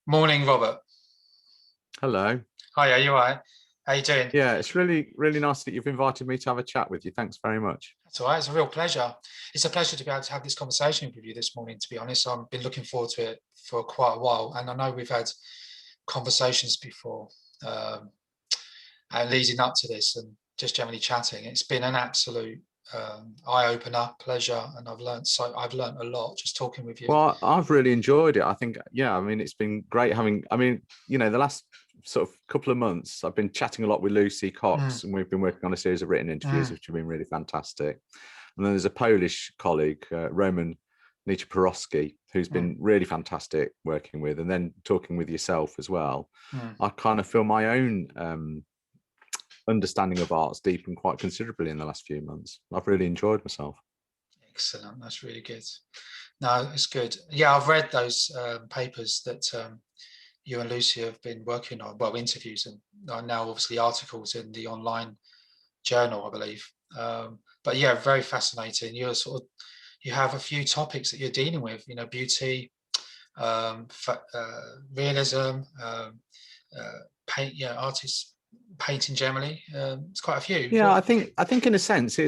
Morning, Robert. Hello. Hi, are you all right? How you doing? Yeah, it's really nice that you've invited me to have a chat with you. Thanks very much. That's all right. It's a real pleasure. It's a pleasure to be able to have this conversation with you this morning, to be honest. I've been looking forward to it for quite a while. And I know we've had conversations before um, and leading up to this and just generally chatting. It's been an absolute eye-opener, pleasure. And I've learned a lot just talking with you. Well, I've really enjoyed it. I think, yeah, I mean, it's been great having, the last sort of couple of months, I've been chatting a lot with Lucy Mm, Cox, and we've been working on a series of written interviews, mm, which have been really fantastic. And then there's a Polish colleague, Roman Nietzsche who's mm, been really fantastic working with, and then talking with yourself as well. mm. I kind of feel my own understanding of art's deepened quite considerably in the last few months. I've really enjoyed myself. Excellent. That's really good. No, it's good. Yeah, I've read those papers that you and Lucy have been working on, well, interviews and now obviously articles in the online journal, I believe. But yeah, very fascinating. You have a few topics that you're dealing with, beauty, realism, paint, artists painting generally. It's quite a few. Yeah, I think in a sense,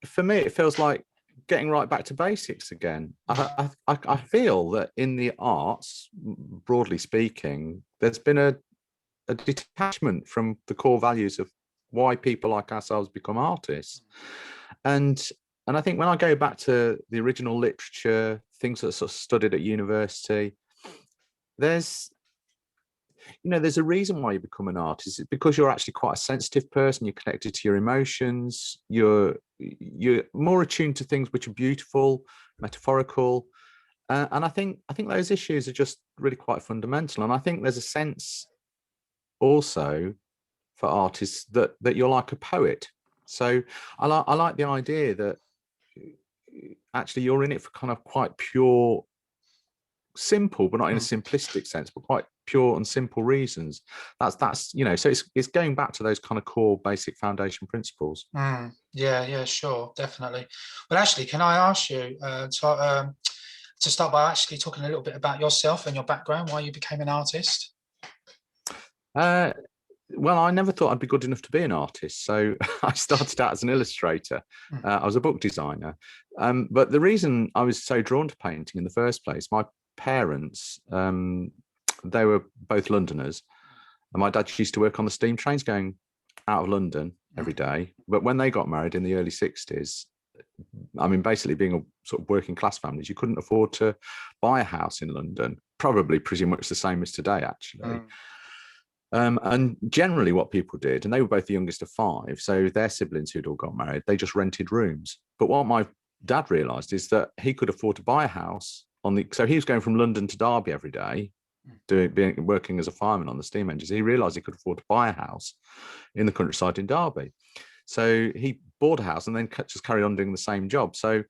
for me, it feels like getting right back to basics again. I feel that in the arts, broadly speaking, there's been a detachment from the core values of why people like ourselves become artists. And and I think when I go back to the original literature, things that are sort of studied at university, there's there's a reason why you become an artist. It's because you're actually quite a sensitive person. You're connected to your emotions. You're more attuned to things which are beautiful, metaphorical, and I think those issues are just really quite fundamental. And I think there's a sense also for artists that you're like a poet. So I like the idea that actually you're in it for kind of quite pure, simple, but not in a Mm, simplistic sense, but quite pure and simple reasons. That's so it's going back to those kind of core basic foundation principles. yeah, sure, definitely. Well, actually, can I ask you to start by actually talking a little bit about yourself and your background, why you became an artist? uh well, I never thought I'd be good enough to be an artist, so I started out as an illustrator. Mm, I was a book designer, but the reason I was so drawn to painting in the first place, my parents, they were both Londoners, and my dad used to work on the steam trains going out of London every mm, day. But when they got married in the early 60s, I mean, basically being a sort of working class families, you couldn't afford to buy a house in London, probably pretty much the same as today, actually. mm, And generally what people did, and they were both the youngest of five, so their siblings who'd all got married, they just rented rooms. But what my dad realised is that he could afford to buy a house so he was going from London to Derby every day, working as a fireman on the steam engines. He realised he could afford to buy a house in the countryside in Derby. So he bought a house and then just carried on doing the same job. So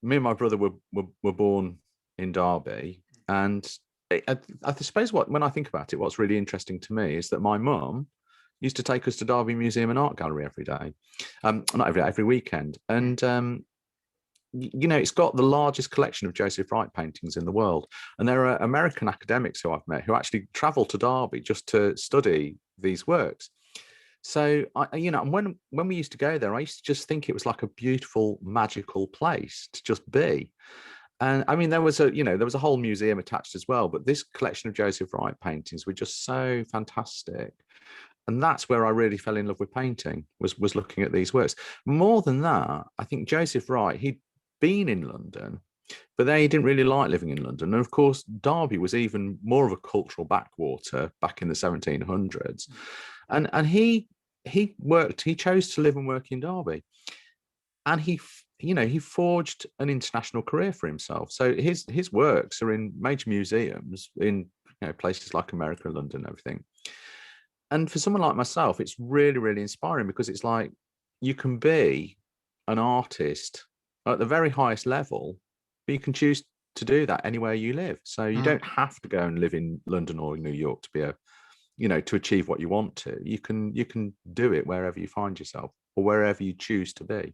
me and my brother were born in Derby, and I suppose when I think about it, what's really interesting to me is that my mum used to take us to Derby Museum and Art Gallery every day, not every day, every weekend, and it's got the largest collection of Joseph Wright paintings in the world, and there are American academics who I've met who actually travel to Derby just to study these works. So and when we used to go there, I used to just think it was like a beautiful, magical place to just be. And I mean, there was a whole museum attached as well, but this collection of Joseph Wright paintings were just so fantastic. And that's where I really fell in love with painting, was looking at these works. More than that, I think Joseph Wright, he'd been in London, but then he didn't really like living in London. And of course, Derby was even more of a cultural backwater back in the 1700s. And he chose to live and work in Derby. And he forged an international career for himself. So his works are in major museums in places like America, London, everything. And for someone like myself, it's really, really inspiring, because it's like you can be an artist at the very highest level, but you can choose to do that anywhere you live. So you mm, don't have to go and live in London or New York to be to achieve what you want to. You can do it wherever you find yourself or wherever you choose to be.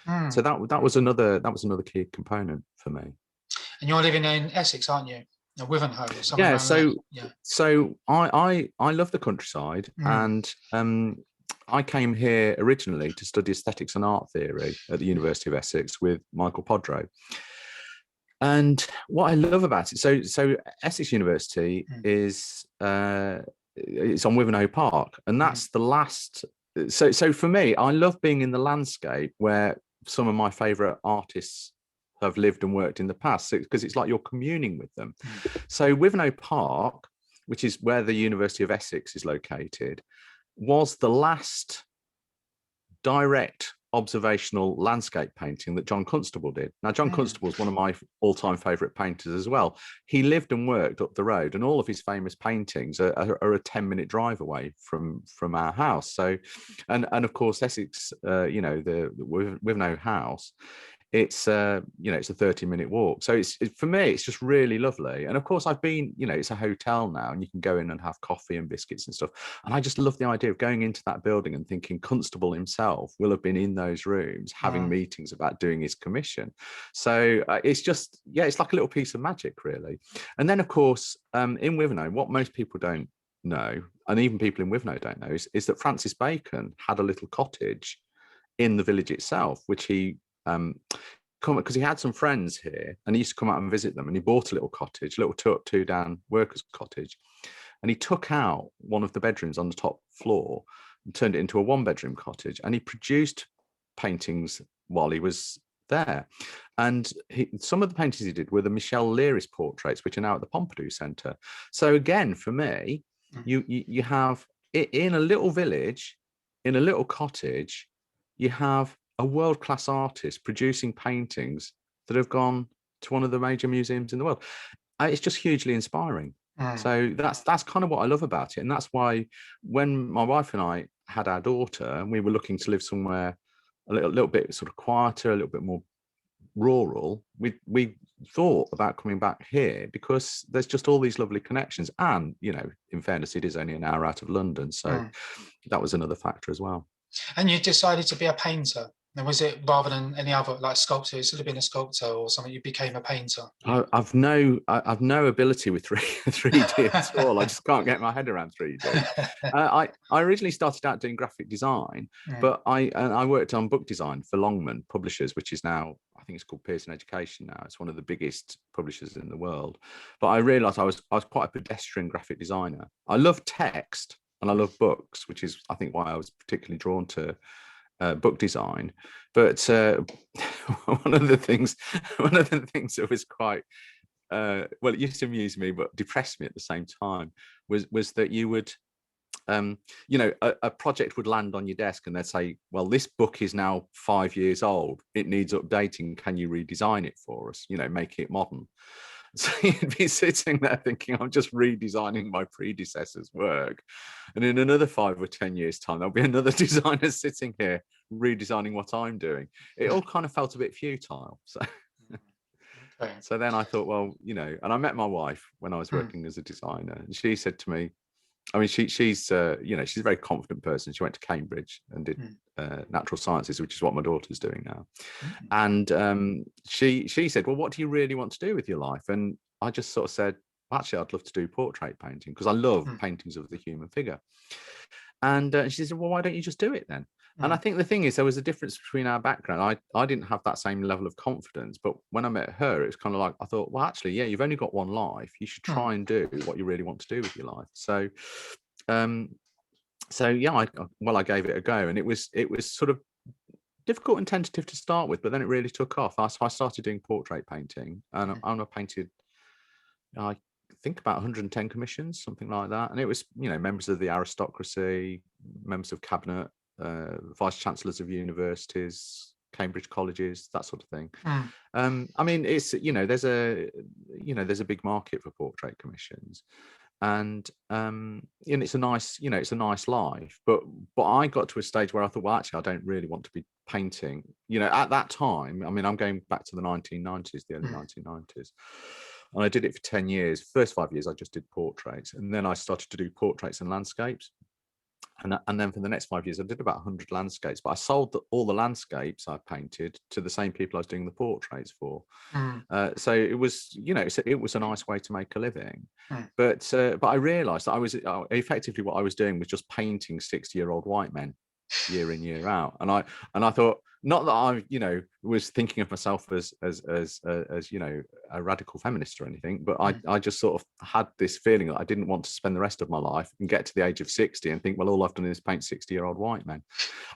So mm. that was another key component for me. And you're living in Essex, aren't you? Wivenhoe or something Yeah, around there. Yeah. so I love the countryside, and I came here originally to study aesthetics and art theory at the University of Essex with Michael Podro. And what I love about it, so Essex University is it's on Wivenhoe Park, and that's the last. So for me, I love being in the landscape where some of my favourite artists have lived and worked in the past, because it's like you're communing with them. So Wivenhoe Park, which is where the University of Essex is located, was the last direct observational landscape painting that John Constable did. Now, John Constable is one of my all-time favourite painters as well. He lived and worked up the road, and all of his famous paintings are a 10-minute drive away from our house. So, and of course, Essex, the Wivenhoe House, it's it's a 30-minute walk. So for me, it's just really lovely. And of course, I've been, it's a hotel now, and you can go in and have coffee and biscuits and stuff. And I just love the idea of going into that building and thinking Constable himself will have been in those rooms having meetings about doing his commission. So it's just, it's like a little piece of magic, really. And then, of course, in Wivenhoe, what most people don't know, and even people in Wivenhoe don't know, is that Francis Bacon had a little cottage in the village itself, which he because he had some friends here, and he used to come out and visit them, and he bought a little cottage, a little two-down workers' cottage, and he took out one of the bedrooms on the top floor and turned it into a one-bedroom cottage, and he produced paintings while he was there. And some of the paintings he did were the Michel Leiris portraits, which are now at the Pompidou Centre. So again, for me, you have in a little village, in a little cottage, you have a world-class artist producing paintings that have gone to one of the major museums in the world. It's just hugely inspiring. So that's kind of what I love about it. And that's why when my wife and I had our daughter, and we were looking to live somewhere a little bit sort of quieter, a little bit more rural, we thought about coming back here because there's just all these lovely connections. And, in fairness, it is only an hour out of London. So that was another factor as well. And you decided to be a painter. And was it rather than any other, like sculptor? It should have been a sculptor or something. You became a painter. I've no ability with 3D at all. I just can't get my head around 3D. I originally started out doing graphic design, but I worked on book design for Longman Publishers, which is now, I think it's called Pearson Education now. It's one of the biggest publishers in the world. But I realised I was quite a pedestrian graphic designer. I love text and I love books, which is, I think, why I was particularly drawn to book design. But one of the things that was quite it used to amuse me but depressed me at the same time was that you would a project would land on your desk and they'd say, well, this book is now 5 years old, it needs updating, can you redesign it for us, make it modern? So you'd be sitting there thinking, I'm just redesigning my predecessor's work. And in another 5 or 10 years' time, there'll be another designer sitting here redesigning what I'm doing. It all kind of felt a bit futile. So, so then I thought, well, and I met my wife when I was working as a designer. And she said to me, I mean, she's a very confident person. She went to Cambridge and did natural sciences, which is what my daughter's doing now. And she said, well, what do you really want to do with your life? And I just sort of said, actually, I'd love to do portrait painting because I love paintings of the human figure. And she said, well, why don't you just do it then? And I think the thing is, there was a difference between our background. I didn't have that same level of confidence, but when I met her, it was kind of like, I thought, well, actually, yeah, you've only got one life. You should try and do what you really want to do with your life. So, yeah, I gave it a go, and it was sort of difficult and tentative to start with, but then it really took off. I started doing portrait painting, and I painted, I think, about 110 commissions, something like that. And it was, members of the aristocracy, members of cabinet, vice chancellors of universities, Cambridge colleges, that sort of thing. I mean, it's there's a big market for portrait commissions, and it's a nice life. But I got to a stage where I thought, well, actually, I don't really want to be painting. At that time, I mean, I'm going back to the 1990s, the early 1990s. And I did it for 10 years. First 5 years, I just did portraits. And then I started to do portraits and landscapes. And then for the next 5 years, I did about 100 landscapes, but I sold all the landscapes I painted to the same people I was doing the portraits for. So it was, it was a nice way to make a living. But I realised that I was effectively what I was doing was just painting 60-year-old white men year in, year out. And I thought, not that I, was thinking of myself as a radical feminist or anything, but I just sort of had this feeling that I didn't want to spend the rest of my life and get to the age of 60 and think, well, all I've done is paint 60-year-old white men.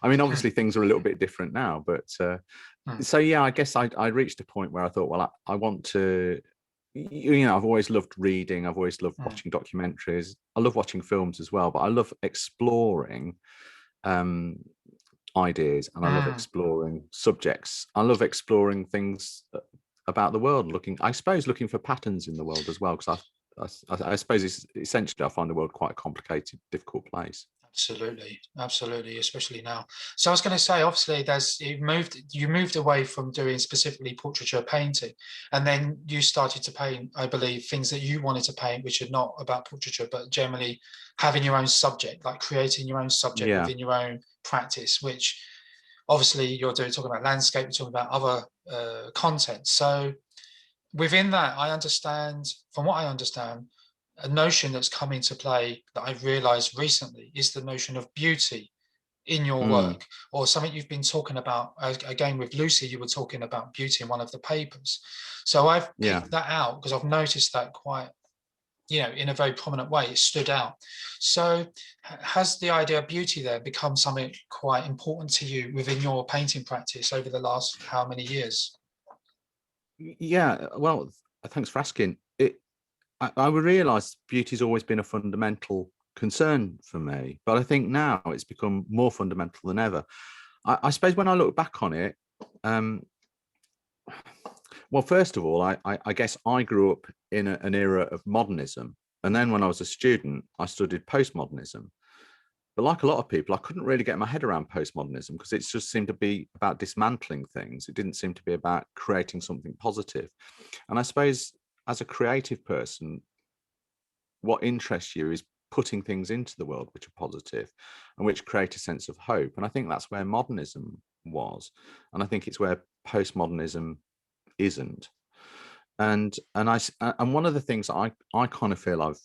I mean, obviously things are a little bit different now, but so yeah, I guess I reached a point where I thought, well, I want to, I've always loved reading. I've always loved watching documentaries. I love watching films as well, but I love exploring ideas, and I love exploring subjects. I love exploring things about the world, looking for patterns in the world as well, because I suppose it's essentially I find the world quite a complicated, difficult place. Absolutely, especially now. So I was going to say, obviously, you moved away from doing specifically portraiture painting, and then you started to paint, I believe, things that you wanted to paint, which are not about portraiture, but generally having your own subject, like creating your own subject within your own practice, which obviously you're talking about landscape, you're talking about other content. So within that, from what I understand, a notion that's come into play that I've realized recently is the notion of beauty in your work, or something you've been talking about. Again, with Lucy, you were talking about beauty in one of the papers. So I've picked that out because I've noticed that quite, in a very prominent way. It stood out. So has the idea of beauty there become something quite important to you within your painting practice over the last how many years? Yeah, well, thanks for asking. I would realise beauty's always been a fundamental concern for me, but I think now it's become more fundamental than ever. I suppose when I look back on it, well, first of all, I guess I grew up in an era of modernism, and then when I was a student, I studied postmodernism. But like a lot of people, I couldn't really get my head around postmodernism because it just seemed to be about dismantling things. It didn't seem to be about creating something positive. And I suppose as a creative person, what interests you is putting things into the world which are positive and which create a sense of hope. And I think that's where modernism was. And I think it's where postmodernism isn't. And one of the things I kind of feel I've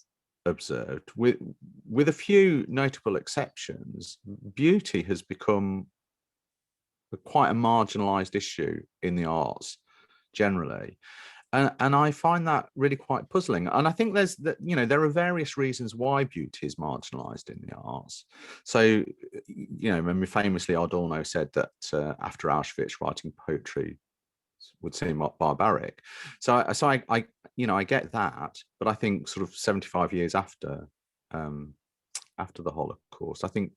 observed, with a few notable exceptions, beauty has become quite a marginalized issue in the arts generally. And I find that really quite puzzling. And I think there are various reasons why beauty is marginalized in the arts. So, famously, Adorno said that after Auschwitz, writing poetry would seem barbaric. So I get that, but I think sort of 75 years after the Holocaust, I think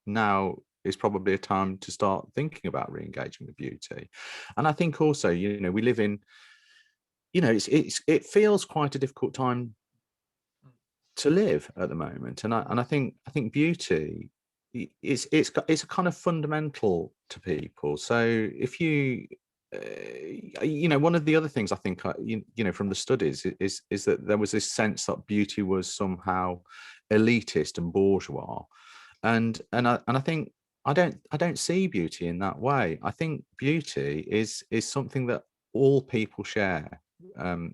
now is probably a time to start thinking about re-engaging with beauty. And I think also, we live in, it feels quite a difficult time to live at the moment, and I think beauty it's a kind of fundamental to people. So if you one of the other things I think from the studies is that there was this sense that beauty was somehow elitist and bourgeois, and I think I don't see beauty in that way. I think beauty is something that all people share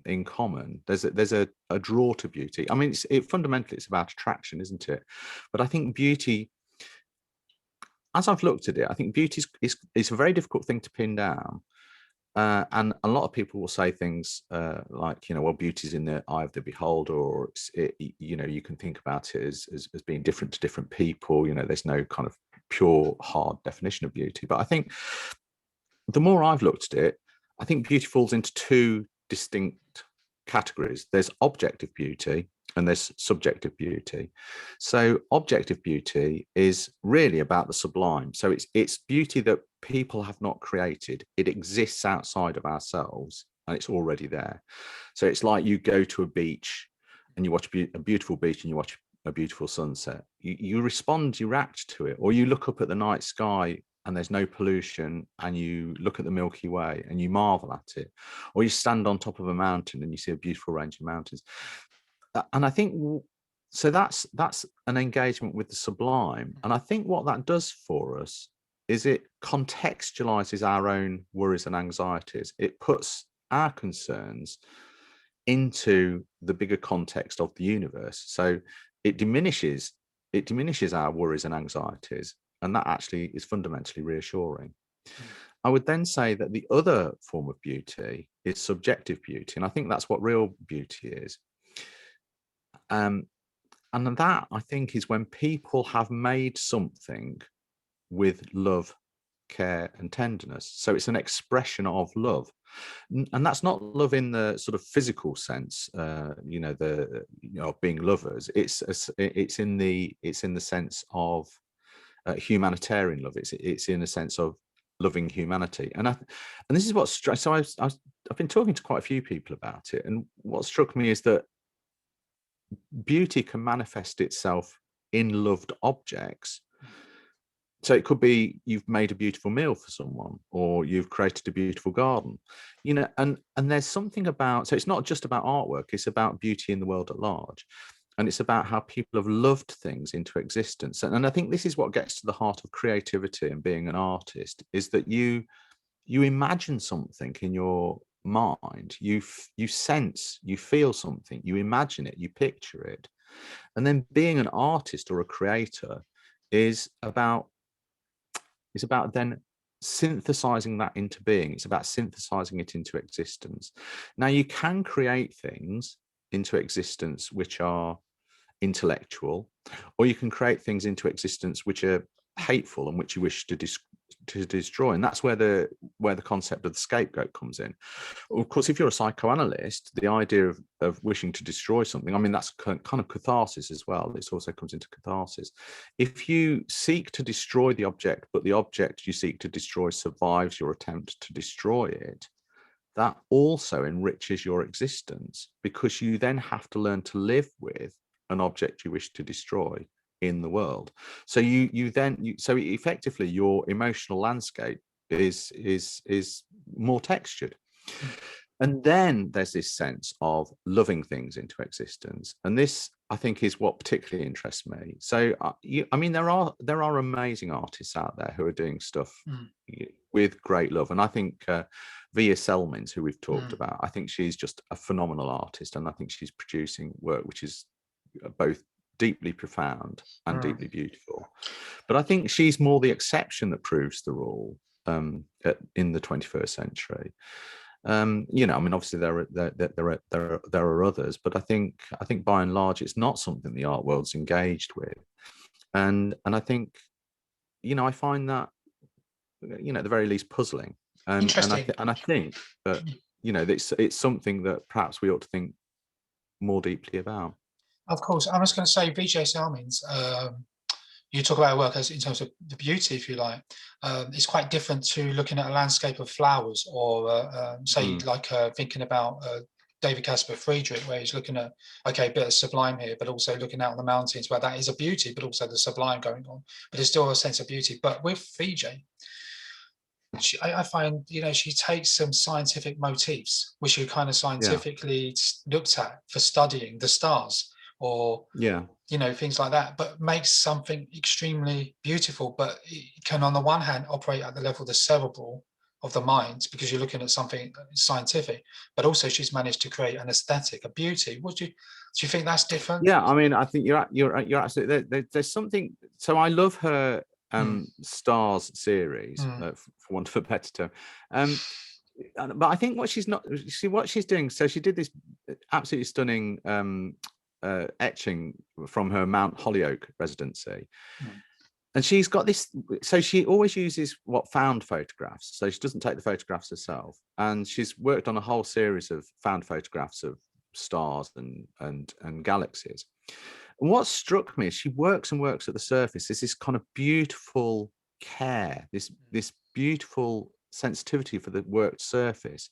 in common. There's a draw to beauty. I mean, fundamentally it's about attraction, isn't it? But I think beauty, as I've looked at it, I think beauty is a very difficult thing to pin down. And a lot of people will say things like, well, beauty's in the eye of the beholder, or you can think about it as being different to different people. There's no kind of pure hard definition of beauty. But I think the more I've looked at it, I think beauty falls into two distinct categories. There's objective beauty and there's subjective beauty. So objective beauty is really about the sublime. So it's beauty that people have not created. It exists outside of ourselves and it's already there. So it's like you go to a beach and you watch a beautiful beach and you watch a beautiful sunset. You respond, you react to it, or you look up at the night sky and there's no pollution and you look at the Milky Way and you marvel at it, or you stand on top of a mountain and you see a beautiful range of mountains. And I think So that's an engagement with the sublime. And I think what that does for us is it contextualizes our own worries and anxieties. It puts our concerns into the bigger context of the universe. So it diminishes our worries and anxieties, and that actually is fundamentally reassuring. I would then say that the other form of beauty is subjective beauty, and I think that's what real beauty is. And that, I think, is when people have made something with love, care, and tenderness. So it's an expression of love, and that's not love in the sort of physical sense, being lovers. It's in the sense of humanitarian love. It's in a sense of loving humanity, and this is what struck. So I've been talking to quite a few people about it, and what struck me is that beauty can manifest itself in loved objects. So it could be you've made a beautiful meal for someone, or you've created a beautiful garden, and there's something about, so it's not just about artwork, it's about beauty in the world at large. And it's about how people have loved things into existence. And I think this is what gets to the heart of creativity and being an artist, is that you imagine something in your mind, you sense, you feel something, you imagine it, you picture it. And then being an artist or a creator is about then synthesizing that into being. It's about synthesizing it into existence. Now, you can create things into existence which are intellectual, or you can create things into existence which are hateful and which you wish to destroy. And that's where the concept of the scapegoat comes in. Of course, if you're a psychoanalyst, the idea of wishing to destroy something, I mean, that's kind of catharsis as well. This also comes into catharsis. If you seek to destroy the object, but the object you seek to destroy survives your attempt to destroy it, that also enriches your existence, because you then have to learn to live with an object you wish to destroy in the world. So so effectively your emotional landscape is more textured. And then there's this sense of loving things into existence, and this, I think, is what particularly interests me. So I mean, there are amazing artists out there who are doing stuff with great love, and I think Via Selmins, who we've talked about, I think she's just a phenomenal artist, and I think she's producing work which is both deeply profound and deeply beautiful. But I think she's more the exception that proves the rule in the 21st century. I mean, obviously there are others, but I think by and large it's not something the art world's engaged with, and I think, I find that, at the very least, puzzling. Interesting. And I think that it's something that perhaps we ought to think more deeply about. Of course, I was going to say, VJ Salmins, you talk about work as in terms of the beauty, if you like. It's quite different to looking at a landscape of flowers, or say, like thinking about David Caspar Friedrich, where he's looking at, okay, a bit of sublime here, but also looking out on the mountains, where that is a beauty, but also the sublime going on. But there's still a sense of beauty. But with VJ, I find, she takes some scientific motifs, which she kind of scientifically looked at for studying the stars, or things like that, but makes something extremely beautiful. But it can, on the one hand, operate at the level of the cerebral of the mind, because you're looking at something scientific, but also she's managed to create an aesthetic, a beauty. Do you think that's different? Yeah, I mean, I think you're absolutely there's something. So I love her Stars series, for want of a better term. But I think what she's doing. So she did this absolutely stunning etching from her Mount Holyoke residency. And she's got this, so she always uses found photographs. So she doesn't take the photographs herself. And she's worked on a whole series of found photographs of stars and galaxies. And what struck me is she works and works at the surface. There's this kind of beautiful care, this beautiful sensitivity for the worked surface.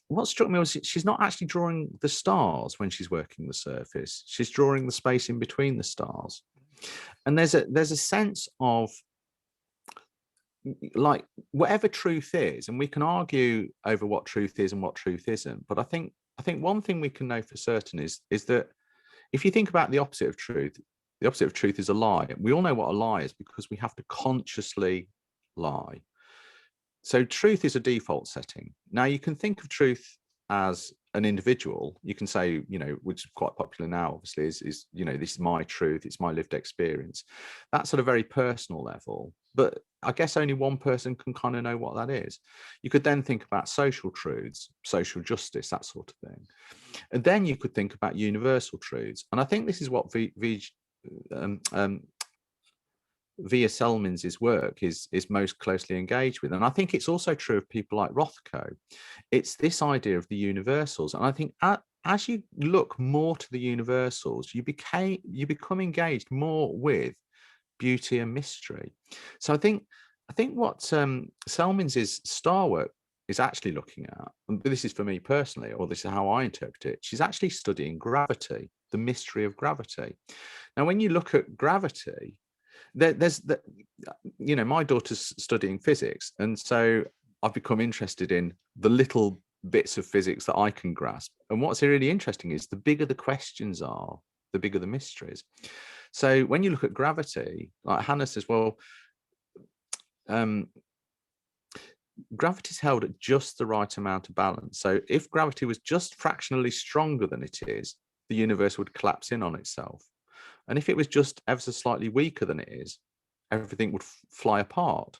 What struck me was she's not actually drawing the stars when she's working the surface. She's drawing the space in between the stars. And there's a sense of, like, whatever truth is, and we can argue over what truth is and what truth isn't, but I think one thing we can know for certain is that if you think about the opposite of truth, the opposite of truth is a lie. We all know what a lie is because we have to consciously lie. So truth is a default setting. Now you can think of truth as an individual. You can say, which is quite popular now, obviously, is this is my truth, it's my lived experience. That's at a very personal level, but I guess only one person can kind of know what that is. You could then think about social truths, social justice, that sort of thing. And then you could think about universal truths. And I think this is what Via Selmins's work is most closely engaged with. And I think it's also true of people like Rothko. It's this idea of the universals. And I think as you look more to the universals, you become engaged more with beauty and mystery. So I think what Selmins's star work is actually looking at, and this is for me personally, or this is how I interpret it, she's actually studying gravity, the mystery of gravity. Now, when you look at gravity, there's my daughter's studying physics, and so I've become interested in the little bits of physics that I can grasp. And what's really interesting is the bigger the questions are, the bigger the mysteries. So when you look at gravity, like Hannah says, well, gravity is held at just the right amount of balance. So if gravity was just fractionally stronger than it is, the universe would collapse in on itself. And if it was just ever so slightly weaker than it is, everything would fly apart.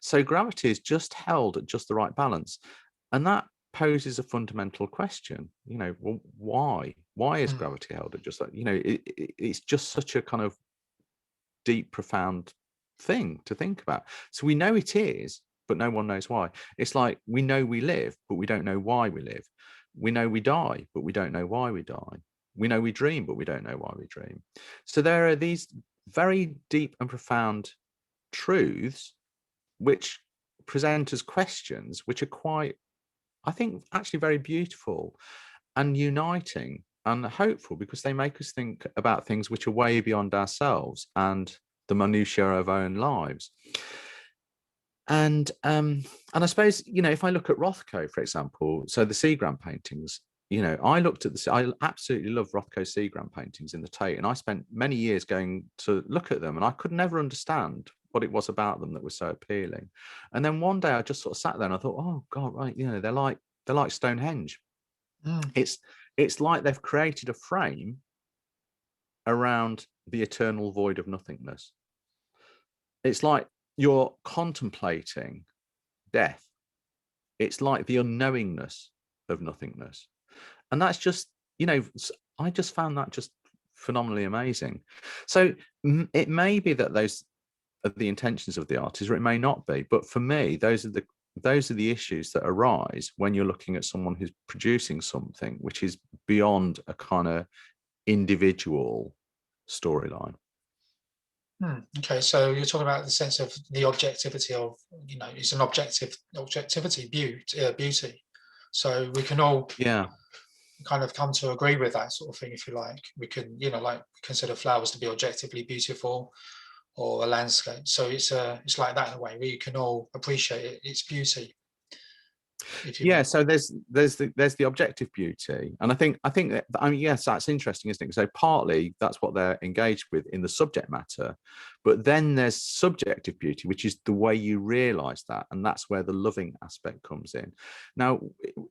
So gravity is just held at just the right balance. And that poses a fundamental question, well, why? Why is gravity held at just that? It's just such a kind of deep, profound thing to think about. So we know it is, but no one knows why. It's like we know we live, but we don't know why we live. We know we die, but we don't know why we die. We know we dream, but we don't know why we dream. So there are these very deep and profound truths which present as questions, which are quite, I think, actually very beautiful and uniting and hopeful, because they make us think about things which are way beyond ourselves and the minutiae of our own lives. And I suppose, if I look at Rothko, for example, so the Seagram paintings, I looked at I absolutely love Rothko's Seagram paintings in the Tate, and I spent many years going to look at them, and I could never understand what it was about them that was so appealing. And then one day I just sort of sat there and I thought, oh God, right, they're like Stonehenge. It's like they've created a frame around the eternal void of nothingness. It's like you're contemplating death. It's like the unknowingness of nothingness. And that's just, I just found that just phenomenally amazing. So it may be that those are the intentions of the artist, or it may not be. But for me, those are the issues that arise when you're looking at someone who's producing something which is beyond a kind of individual storyline. Okay, so you're talking about the sense of the objectivity of, it's an objectivity, beauty. So we can all kind of come to agree with that sort of thing, if you like. We can, like consider flowers to be objectively beautiful, or a landscape. So it's like that in a way, where you can all appreciate its beauty. So there's the objective beauty, and I think that, yes, that's interesting, isn't it? So partly that's what they're engaged with in the subject matter, but then there's subjective beauty, which is the way you realize that, and that's where the loving aspect comes in. Now,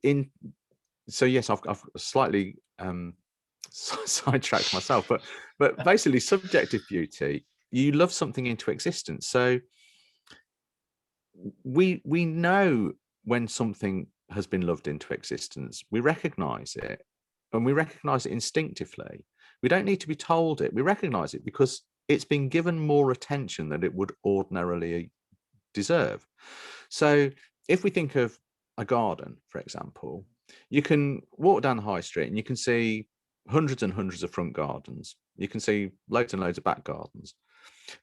yes, I've slightly sidetracked myself, but basically, subjective beauty, you love something into existence. So we know when something has been loved into existence, we recognize it, and we recognize it instinctively. We don't need to be told it. We recognize it because it's been given more attention than it would ordinarily deserve. So if we think of a garden, for example, you can walk down the high street and you can see hundreds and hundreds of front gardens. You can see loads and loads of back gardens.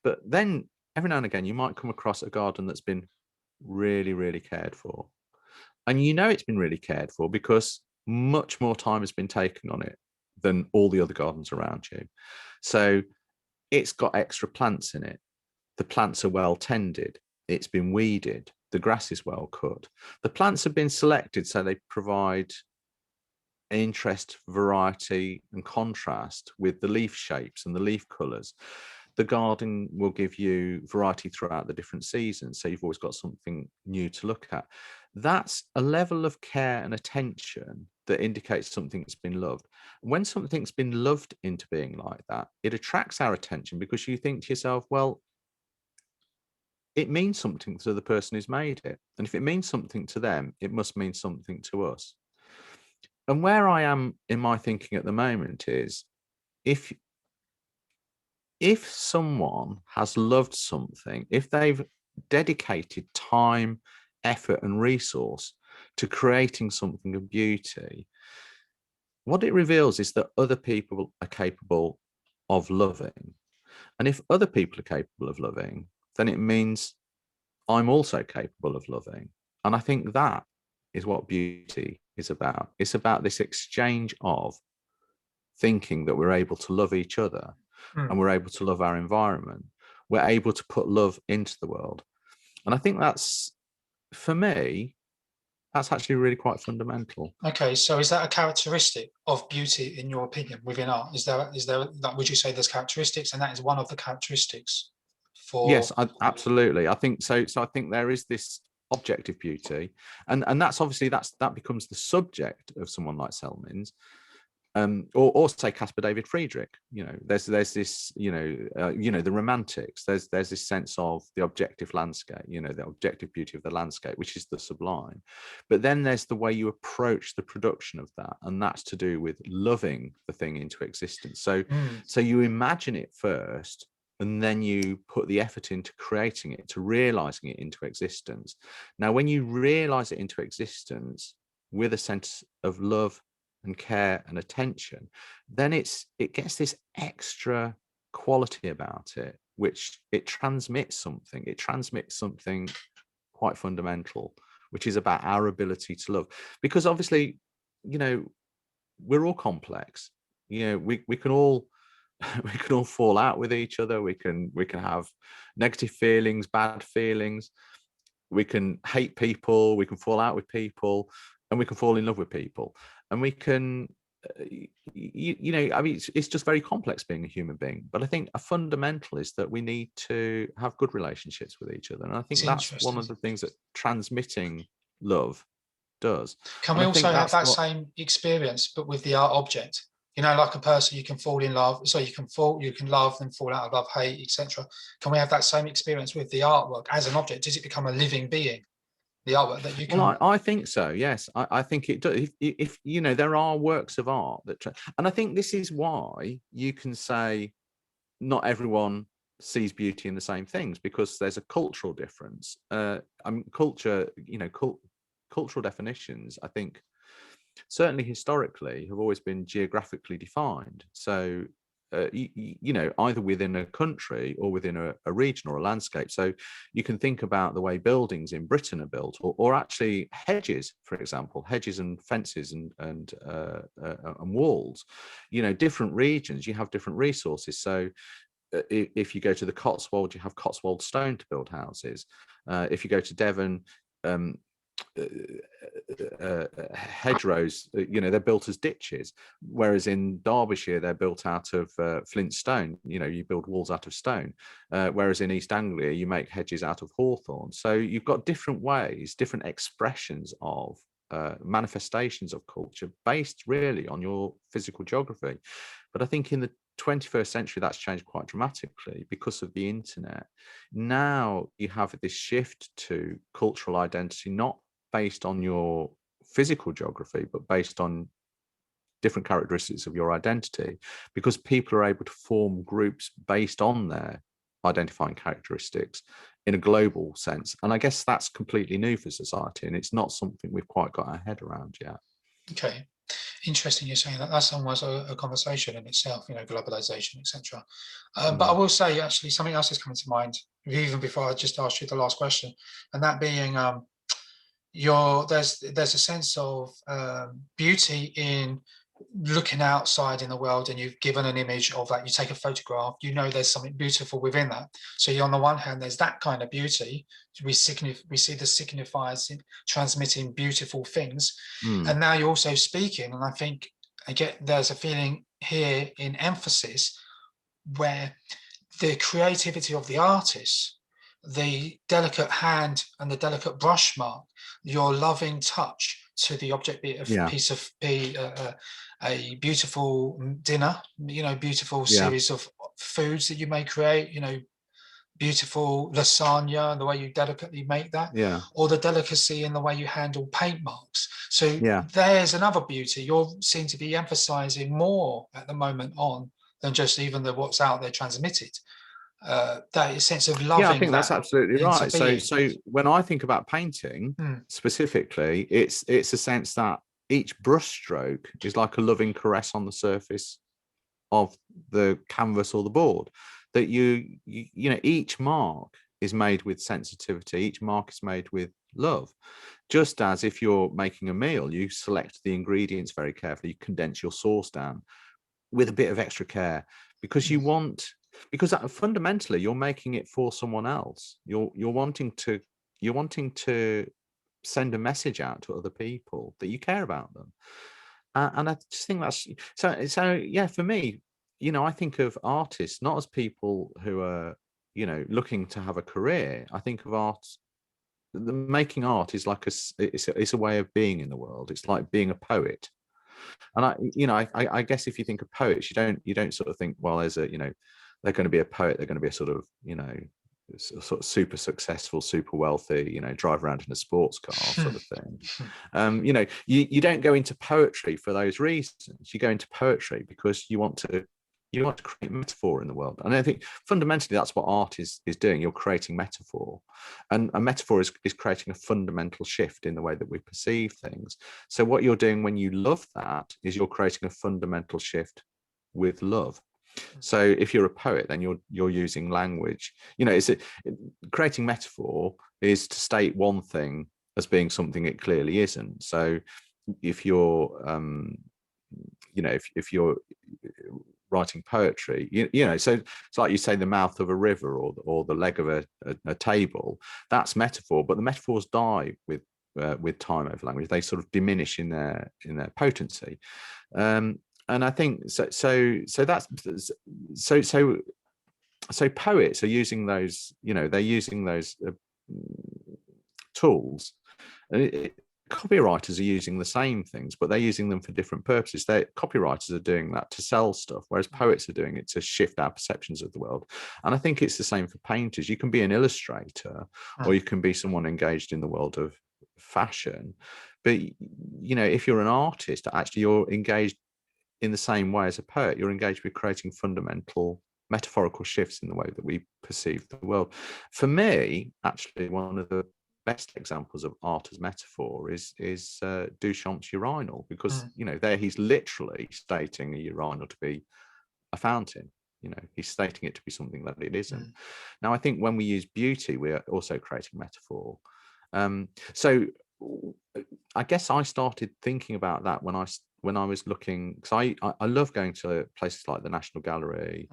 But then every now and again, you might come across a garden that's been really, really cared for. And it's been really cared for because much more time has been taken on it than all the other gardens around you. So it's got extra plants in it. The plants are well tended. It's been weeded. The grass is well cut. The plants have been selected so they provide interest, variety and contrast with the leaf shapes and the leaf colours. The garden will give you variety throughout the different seasons, so you've always got something new to look at. That's a level of care and attention that indicates something's been loved. When something's been loved into being like that, it attracts our attention because you think to yourself, well, it means something to the person who's made it. And if it means something to them, it must mean something to us. And where I am in my thinking at the moment is, if someone has loved something, if they've dedicated time, effort and resource to creating something of beauty, what it reveals is that other people are capable of loving. And if other people are capable of loving, then it means I'm also capable of loving. And I think that is what beauty is about. It's about this exchange of thinking that we're able to love each other and we're able to love our environment. We're able to put love into the world. And I think that's, for me, that's actually really quite fundamental. Okay, so is that a characteristic of beauty, in your opinion, within art? Is there like, would you say there's characteristics, and that is one of the characteristics for? Yes, absolutely. I think so. So I think there is this objective beauty, and that's obviously that becomes the subject of someone like Selmin's. Or say Caspar David Friedrich. You know, there's this, the Romantics. There's this sense of the objective landscape. You know, the objective beauty of the landscape, which is the sublime. But then there's the way you approach the production of that, and that's to do with loving the thing into existence. So you imagine it first, and then you put the effort into creating it, to realizing it into existence. Now, when you realize it into existence with a sense of love and care and attention, then it gets this extra quality about it, which it transmits something quite fundamental, which is about our ability to love. Because obviously, we're all complex. We can all we can all fall out with each other. We can have negative feelings, bad feelings. We can hate people, we can fall out with people, and we can fall in love with people. And we can, it's just very complex being a human being. But I think a fundamental is that we need to have good relationships with each other. And I think that's one of the things that transmitting love does. Can we also have that same experience, but with the art object? Like a person, you can fall in love, so you can love and fall out of love, hate, etc. Can we have that same experience with the artwork as an object? Does it become a living being, the artwork that you can? Well, I think so. Yes, I think it does. If there are works of art that, and I think this is why you can say not everyone sees beauty in the same things, because there's a cultural difference. Culture, cultural definitions, I think, certainly historically, have always been geographically defined. So, either within a country or within a region or a landscape. So you can think about the way buildings in Britain are built, or actually hedges, for example, hedges and fences and walls. Different regions, you have different resources. So if you go to the Cotswolds, you have Cotswold stone to build houses. If you go to Devon, hedgerows, they're built as ditches, whereas in Derbyshire they're built out of flint stone. You build walls out of stone, whereas in East Anglia you make hedges out of hawthorn. So you've got different ways, different expressions of manifestations of culture based really on your physical geography. But I think in the 21st century that's changed quite dramatically because of the internet. Now you have this shift to cultural identity, not based on your physical geography, but based on different characteristics of your identity, because people are able to form groups based on their identifying characteristics in a global sense. And I guess that's completely new for society, and it's not something we've quite got our head around yet. Okay, interesting you're saying that. That's almost a conversation in itself, globalization, etc. But I will say, actually, something else is coming to mind, even before I just asked you the last question, and that being there's a sense of beauty in looking outside in the world and you've given an image of that, you take a photograph, you know there's something beautiful within that. So on the one hand, there's that kind of beauty. We see the signifiers transmitting beautiful things. And now you're also speaking, and I think again, there's a feeling here in emphasis where the creativity of the artist, the delicate hand and the delicate brush mark, your loving touch to the object, be it a piece of a beautiful dinner, beautiful series of foods that you may create, beautiful lasagna, the way you delicately make that, or the delicacy in the way you handle paint marks. So there's another beauty you seem to be emphasizing more at the moment on than just even what's out there transmitted. That sense of loving. I think that's absolutely right. So when I think about painting specifically, it's a sense that each brushstroke is like a loving caress on the surface of the canvas or the board. That you know, each mark is made with sensitivity. Each mark is made with love. Just as if you're making a meal, you select the ingredients very carefully. You condense your sauce down with a bit of extra care because fundamentally you're making it for someone else. You're wanting to send a message out to other people that you care about them, and I just think that's so yeah, for me, I think of artists not as people who are looking to have a career. I think of art, making art is like it's a way of being in the world. It's like being a poet. And I guess if you think of poets, you don't sort of think, well, they're going to be a poet, they're going to be a sort of super successful, super wealthy, drive around in a sports car sort of thing. You don't go into poetry for those reasons. You go into poetry because you want to create metaphor in the world. And I think fundamentally that's what art is doing. You're creating metaphor, and a metaphor is creating a fundamental shift in the way that we perceive things. So what you're doing when you love that is you're creating a fundamental shift with love. So if you're a poet, then you're using language. Creating metaphor is to state one thing as being something it clearly isn't. So if you're if you're writing poetry, so it's like you say the mouth of a river or the leg of a table. That's metaphor, but the metaphors die with time over language. They sort of diminish in their potency. And I think so poets are using those, they're using those tools. Copywriters are using the same things, but they're using them for different purposes. Copywriters are doing that to sell stuff, whereas poets are doing it to shift our perceptions of the world. And I think it's the same for painters. You can be an illustrator, or you can be someone engaged in the world of fashion. But if you're an artist, actually you're engaged in the same way as a poet. You're engaged with creating fundamental metaphorical shifts in the way that we perceive the world. For me, actually, one of the best examples of art as metaphor is Duchamp's urinal, because there he's literally stating a urinal to be a fountain. He's stating it to be something that it isn't. Now, I think when we use beauty, we are also creating metaphor. So I guess I started thinking about that when I was looking, because I love going to places like the National Gallery,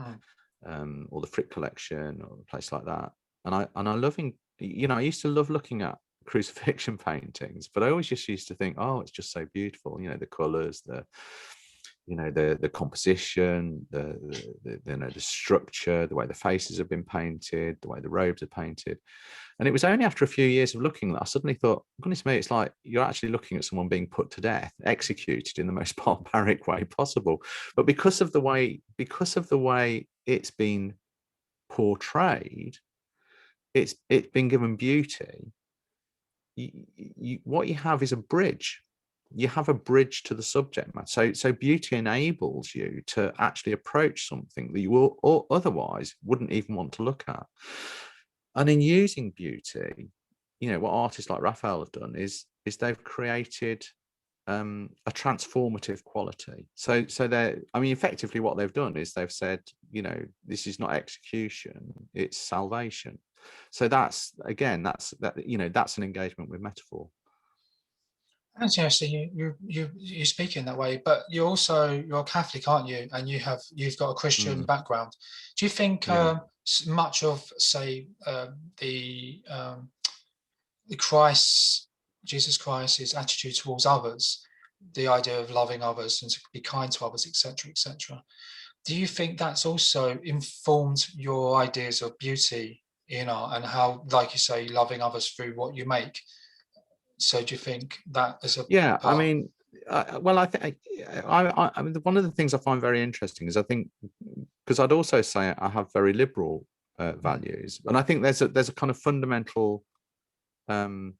or the Frick Collection, or a place like that, and I love I used to love looking at crucifixion paintings, but I always just used to think, oh, it's just so beautiful, the colours, the composition, the structure, the way the faces have been painted, the way the robes are painted. And it was only after a few years of looking that I suddenly thought, goodness me, it's like you're actually looking at someone being put to death, executed in the most barbaric way possible. But because of the way it's been portrayed, it's been given beauty. What you have is a bridge. You have a bridge to the subject matter. So beauty enables you to actually approach something that you will or otherwise wouldn't even want to look at. And in using beauty, what artists like Raphael have done is they've created a transformative quality. So effectively what they've done is they've said, this is not execution, it's salvation. So that's an engagement with metaphor. Interesting. You speak in that way, but you're a Catholic, aren't you? And you've got a Christian Mm, background. Do you think yeah. much of, say, the Christ, Jesus Christ's attitude towards others, the idea of loving others and to be kind to others, etc., etc. Do you think that's also informed your ideas of beauty in art and how, like you say, loving others through what you make? So do you think that is a Yeah, I part? mean, well, I think I mean, one of the things I find very interesting is I think because I'd also say I have very liberal Mm, values, and I think there's a kind of fundamental um,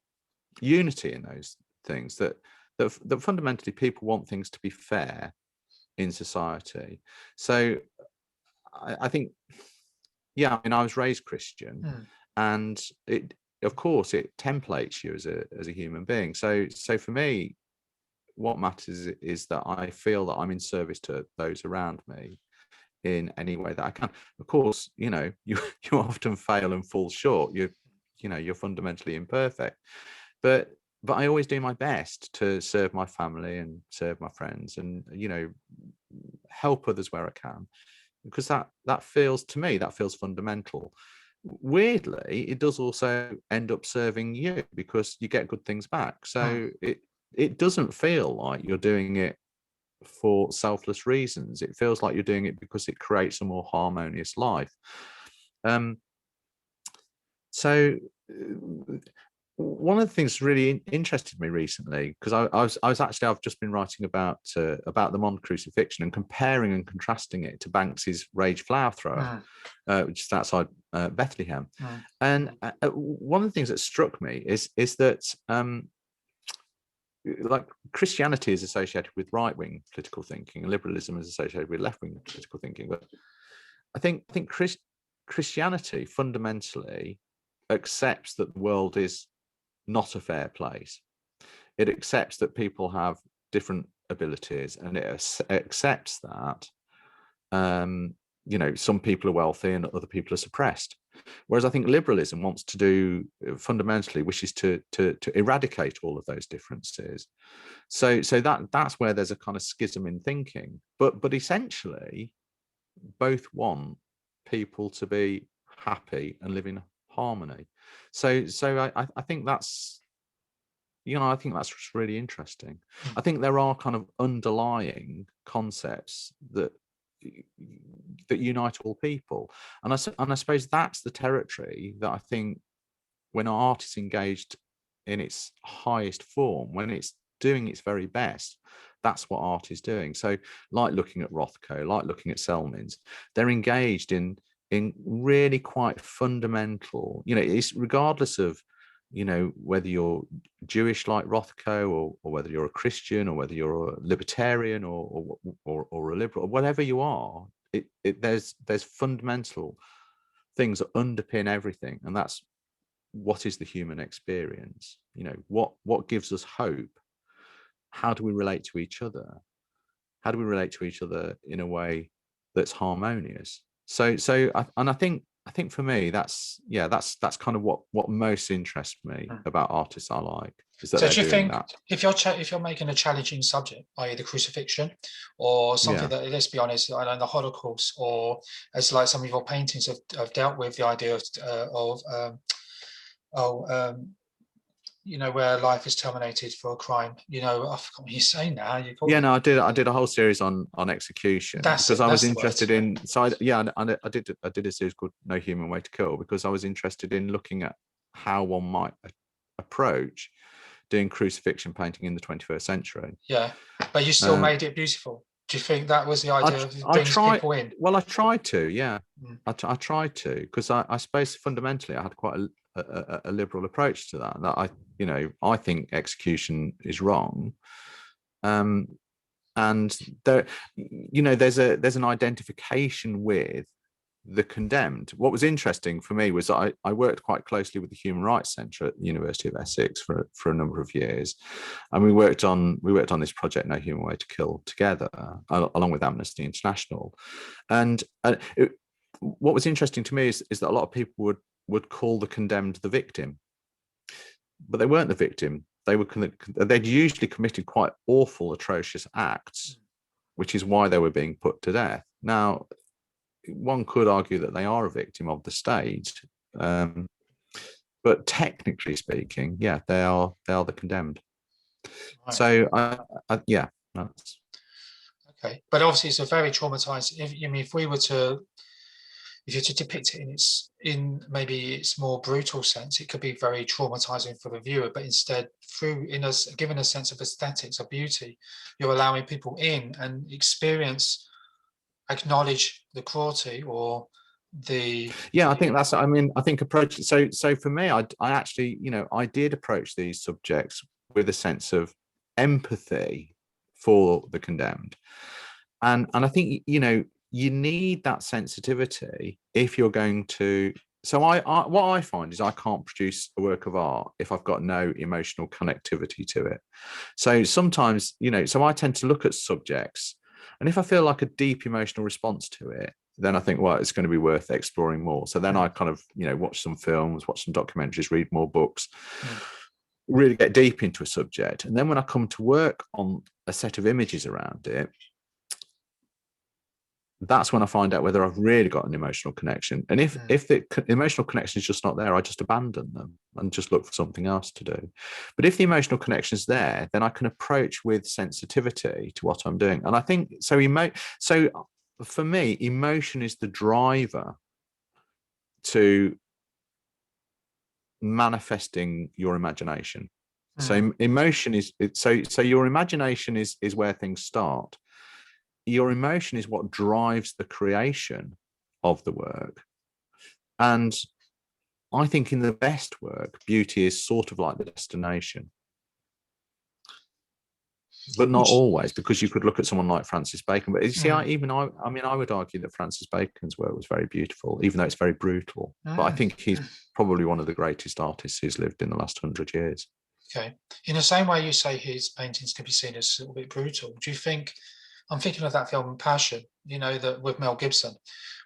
unity in those things that fundamentally people want things to be fair in society. So I think, yeah, I mean, I was raised Christian, mm, and it, of course, it templates you as a human being. So for me, what matters is that I feel that I'm in service to those around me in any way that I can. Of course, you often fail and fall short. You're fundamentally imperfect, but I always do my best to serve my family and serve my friends, and help others where I can, because that feels, to me, that feels fundamental. Weirdly, it does also end up serving you because you get good things back. mm. So it doesn't feel like you're doing it for selfless reasons. It feels like you're doing it because it creates a more harmonious life. Um, so one of the things that really interested me recently, because I've just been writing about the modern crucifixion and comparing and contrasting it to Banks's Rage Flower Thrower, Mm, which is outside Bethlehem. mm, And one of the things that struck me is that like Christianity is associated with right-wing political thinking, and liberalism is associated with left-wing political thinking. But I think Christianity fundamentally accepts that the world is not a fair place. It accepts that people have different abilities, and it accepts that some people are wealthy and other people are suppressed. Whereas I think liberalism wants to do, fundamentally wishes to eradicate all of those differences. So that's where there's a kind of schism in thinking. But essentially, both want people to be happy and live in harmony. So I think that's I think that's really interesting. mm. I think there are kind of underlying concepts that unite all people, and I suppose that's the territory that I think, when art is engaged in its highest form, when it's doing its very best, that's what art is doing. So, like looking at Rothko, like looking at Selmins, they're engaged in really quite fundamental. It's regardless of whether you're Jewish like Rothko, or whether you're a Christian, or whether you're a libertarian, or a liberal, or whatever you are. There's fundamental things that underpin everything, and that's what is the human experience. What gives us hope? How do we relate to each other? How do we relate to each other in a way that's harmonious? I think for me, that's kind of what most interests me Mm. about artists I like, is that So they're do you doing think that. if you're making a challenging subject, i.e. the crucifixion, or something Yeah. that, let's be honest, I know, the Holocaust, or as like some of your paintings have dealt with the idea of oh, where life is terminated for a crime. I forgot what you're saying now. You call Yeah, it. no, I did a whole series on execution, That's because it. I was That's the word. interested in. So I did a series called No Human Way to Kill, because I was interested in looking at how one might approach doing crucifixion painting in the 21st century. Yeah, but you still Um, made it beautiful. Do you think that was the I idea of it I brings try. people in? Well, I tried to. Yeah, Mm, I tried to, because I suppose fundamentally I had quite a liberal approach to that. That I think execution is wrong. Um, and there's an identification with the condemned. What was interesting for me was that I worked quite closely with the Human Rights Centre at the University of Essex for a number of years, and we worked on this project, No Human Way to Kill, together, along with Amnesty International. And what was interesting to me is that a lot of people would call the condemned the victim, but they weren't the victim. they'd usually committed quite awful, atrocious acts, which is why they were being put to death. Now, one could argue that they are a victim of the state, but technically speaking, yeah, they are the condemned. Right. So, yeah, that's okay. But obviously, it's a very traumatized. If we were to, if you're to depict it in maybe its more brutal sense, it could be very traumatizing for the viewer. But instead, given a sense of aesthetics, of beauty, you're allowing people in and acknowledge the cruelty or the. Yeah, I think that's. I mean, I think approach. So for me, I actually, I did approach these subjects with a sense of empathy for the condemned, and I think you need that sensitivity if you're going to. So what I find is I can't produce a work of art if I've got no emotional connectivity to it. So sometimes, so I tend to look at subjects, and if I feel like a deep emotional response to it, then I think, well, it's going to be worth exploring more. So then I kind of, watch some films, watch some documentaries, read more books, really get deep into a subject. And then when I come to work on a set of images around it, that's when I find out whether I've really got an emotional connection. And if the emotional connection is just not there, I just abandon them and just look for something else to do. But if the emotional connection is there, then I can approach with sensitivity to what I'm doing. And I think so. So for me, emotion is the driver to manifesting your imagination. So emotion is so your imagination is where things start. Your emotion is what drives the creation of the work. And I think in the best work, beauty is sort of like the destination. But not always, because you could look at someone like Francis Bacon. But you see, I would argue that Francis Bacon's work was very beautiful, even though it's very brutal. But I think he's probably one of the greatest artists who's lived in the last 100 years. Okay. In the same way you say his paintings can be seen as a little bit brutal, do you think, I'm thinking of that film Passion, that with Mel Gibson,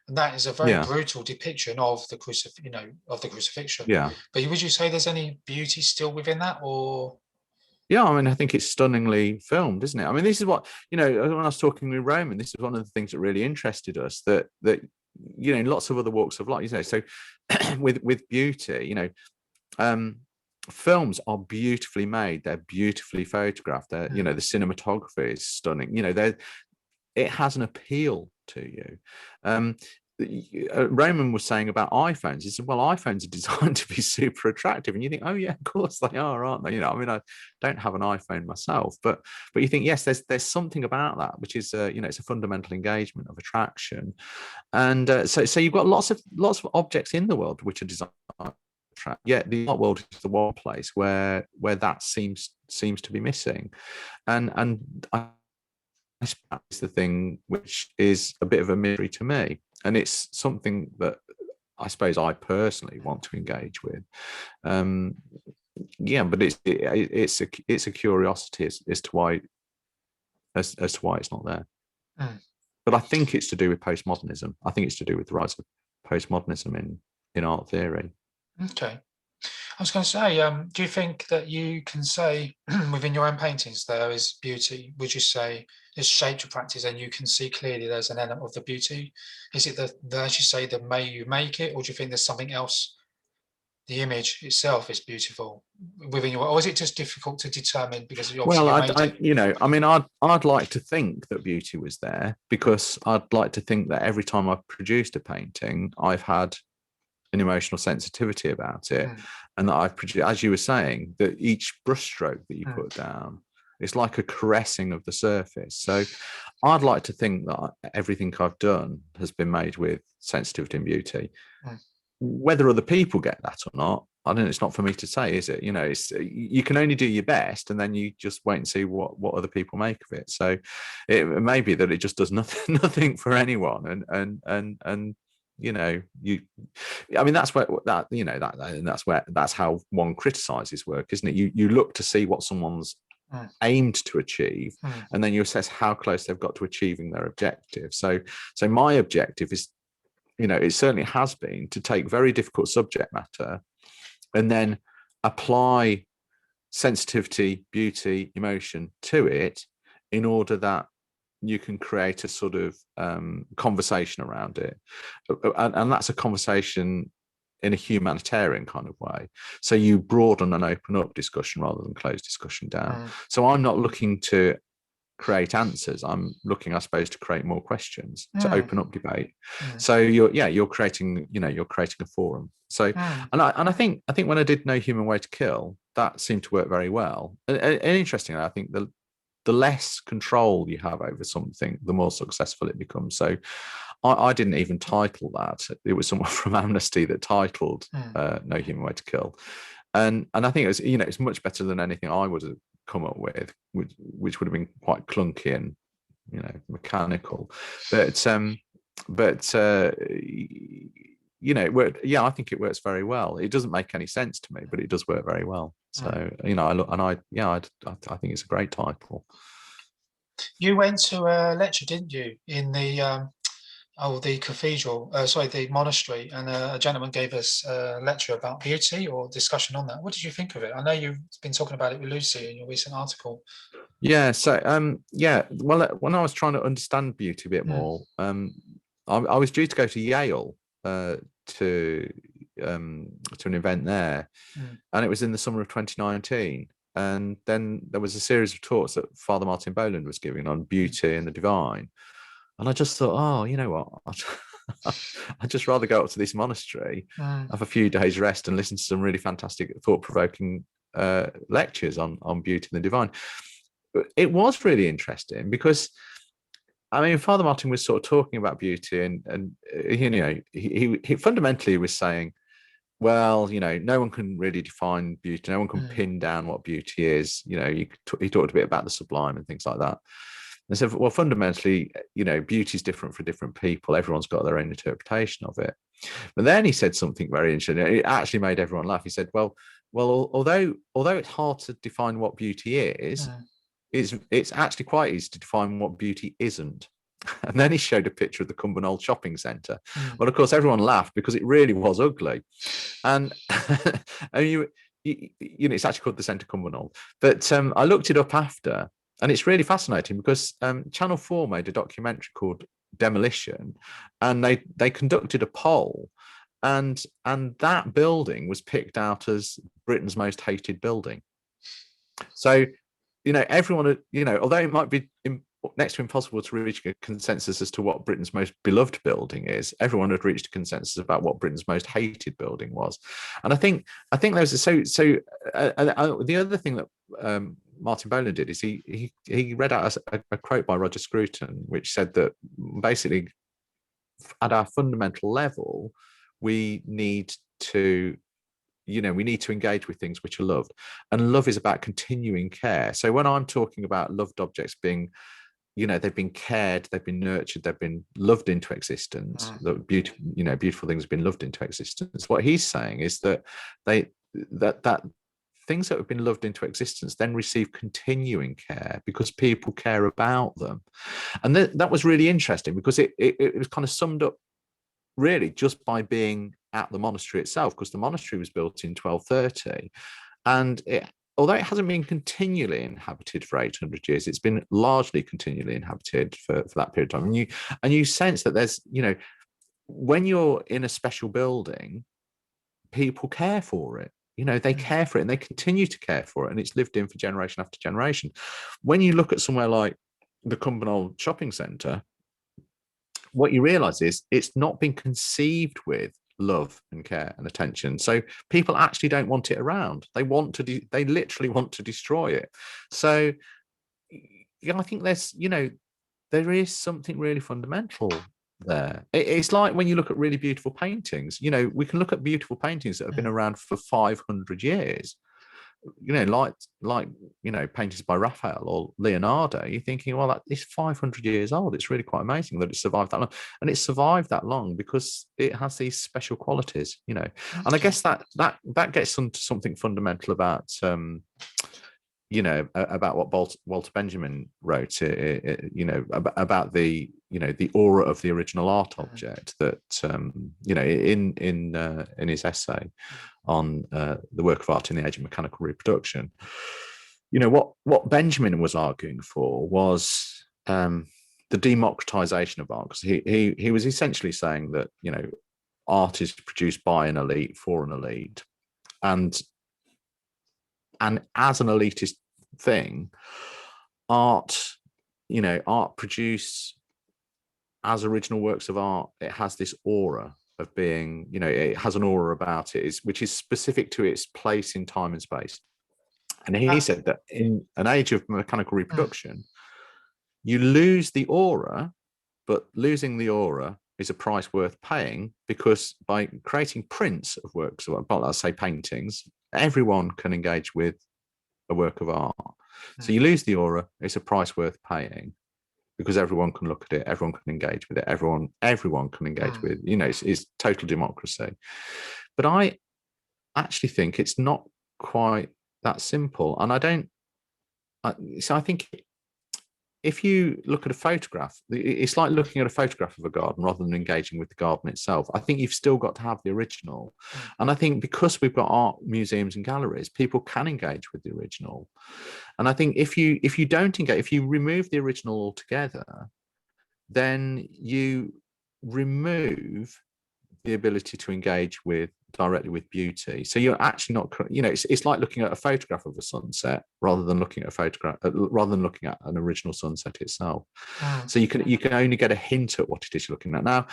and that is a very brutal depiction of the crucifixion. Yeah. But would you say there's any beauty still within that, or? Yeah, I mean, I think it's stunningly filmed, isn't it? I mean, this is what, when I was talking with Roman, this is one of the things that really interested us, that in lots of other walks of life, so with beauty, films are beautifully made, they're beautifully photographed, they're, the cinematography is stunning, it has an appeal to you. Roman was saying about iPhones. He said, well, iPhones are designed to be super attractive. And you think, oh yeah, of course they are, aren't they? I mean, I don't have an iPhone myself, but you think, yes, there's something about that, which is, it's a fundamental engagement of attraction. And so you've got lots of objects in the world which are designed to attract. Yet the art world is the one place where that seems to be missing. And is the thing which is a bit of a mystery to me, and it's something that I suppose I personally want to engage with. But it's a curiosity as to why it's not there. But I think it's to do with postmodernism. I think it's to do with the rise of postmodernism in art theory. Okay. I was going to say, do you think that you can say within your own paintings there is beauty? Would you say it's shaped your practice and you can see clearly there's an element of the beauty? Is it as you say, the way you make it, or do you think there's something else? The image itself is beautiful within your, or is it just difficult to determine because of I'd like to think that beauty was there, because I'd like to think that every time I've produced a painting, I've had an emotional sensitivity about it, and that I've produced, as you were saying, that each brushstroke that you put down, it's like a caressing of the surface. So I'd like to think that everything I've done has been made with sensitivity and beauty. Whether other people get that or not, I don't know. It's not for me to say, is it? You can only do your best, and then you just wait and see what other people make of it. So it may be that it just does nothing for anyone, and that's how one criticizes work, isn't it? You look to see what someone's aimed to achieve, and then you assess how close they've got to achieving their objective. So my objective is, it certainly has been to take very difficult subject matter and then apply sensitivity, beauty, emotion to it, in order that you can create a sort of conversation around it. And that's a conversation in a humanitarian kind of way. So you broaden and open up discussion rather than close discussion down. So I'm not looking to create answers. I'm looking, I suppose, to create more questions, to open up debate. So you're creating, you're creating a forum. So, and I think when I did No Human Way to Kill, that seemed to work very well. And interestingly, I think the less control you have over something, the more successful it becomes. So I didn't even title that. It was someone from Amnesty that titled No Human Way to Kill. And I think it was, it's much better than anything I would have come up with, which would have been quite clunky and, mechanical. But it worked. Yeah, I think it works very well. It doesn't make any sense to me, but it does work very well. So, I think it's a great title. You went to a lecture, didn't you, in the the cathedral, the monastery, and a gentleman gave us a lecture about beauty or discussion on that. What did you think of it? I know you've been talking about it with Lucy in your recent article. Yeah. So, well, when I was trying to understand beauty a bit more, I was due to go to Yale to an event there, and it was in the summer of 2019. And then there was a series of talks that Father Martin Boland was giving on beauty and the divine. And I just thought, oh, you know what? I'd just rather go up to this monastery, have a few days rest, and listen to some really fantastic, thought-provoking lectures on beauty and the divine. But it was really interesting because, Father Martin was sort of talking about beauty, and he fundamentally was saying, well, no one can really define beauty. No one can pin down what beauty is. He talked a bit about the sublime and things like that. And so, well, fundamentally, beauty is different for different people. Everyone's got their own interpretation of it. But then he said something very interesting. It actually made everyone laugh. He said, well, although it's hard to define what beauty is, it's actually quite easy to define what beauty isn't. And then he showed a picture of the Cumbernauld shopping centre. Well, of course, everyone laughed because it really was ugly. And it's actually called the Centre Cumbernauld. But I looked it up after, and it's really fascinating because Channel 4 made a documentary called Demolition, and they conducted a poll, and that building was picked out as Britain's most hated building. So, everyone, although it might be next to impossible to reach a consensus as to what Britain's most beloved building is, everyone had reached a consensus about what Britain's most hated building was. And I think there's the other thing that Martin Boland did is he read out a quote by Roger Scruton, which said that basically at our fundamental level, we need to engage with things which are loved, and love is about continuing care. So when I'm talking about loved objects being, they've been cared, they've been nurtured, they've been loved into existence, that beautiful things have been loved into existence. What he's saying is that that things that have been loved into existence then receive continuing care because people care about them. And that was really interesting because it was kind of summed up really just by being at the monastery itself, because the monastery was built in 1230, and although it hasn't been continually inhabited for 800 years, it's been largely continually inhabited for that period of time. And you sense that there's, when you're in a special building, people care for it. They care for it and they continue to care for it, and it's lived in for generation after generation. When you look at somewhere like the Cumbernauld shopping centre, what you realise is it's not been conceived with love and care and attention. So people actually don't want it around. They literally want to destroy it. So I think there is something really fundamental there. It's like when you look at really beautiful paintings, we can look at beautiful paintings that have been around for 500 years, like paintings by Raphael or Leonardo. You're thinking, well, it's 500 years old. It's really quite amazing that it survived that long, and it survived that long because it has these special qualities, And I guess that gets into something fundamental about about what Walter Benjamin wrote, about the the aura of the original art object, that in his essay on the work of art in the age of mechanical reproduction. What Benjamin was arguing for was the democratization of art, because he was essentially saying that art is produced by an elite for an elite, and as an elitist thing, art produced as original works of art, it has this aura of being, it has an aura about it, which is specific to its place in time and space. And he said that in an age of mechanical reproduction, you lose the aura, but losing the aura is a price worth paying, because by creating prints of works of art, let's say paintings, everyone can engage with a work of art. So you lose the aura, it's a price worth paying, because everyone can look at it, everyone can engage with it, everyone can engage with, it's total democracy. But I actually think it's not quite that simple. And I think if you look at a photograph, it's like looking at a photograph of a garden rather than engaging with the garden itself. I think you've still got to have the original. And I think because we've got art museums and galleries, people can engage with the original. And I think if you don't engage, if you remove the original altogether, then you remove the ability to engage directly with beauty. So you're actually not, it's like looking at a photograph of a sunset rather than looking at an original sunset itself. So you can only get a hint at what it is you're looking at. Now,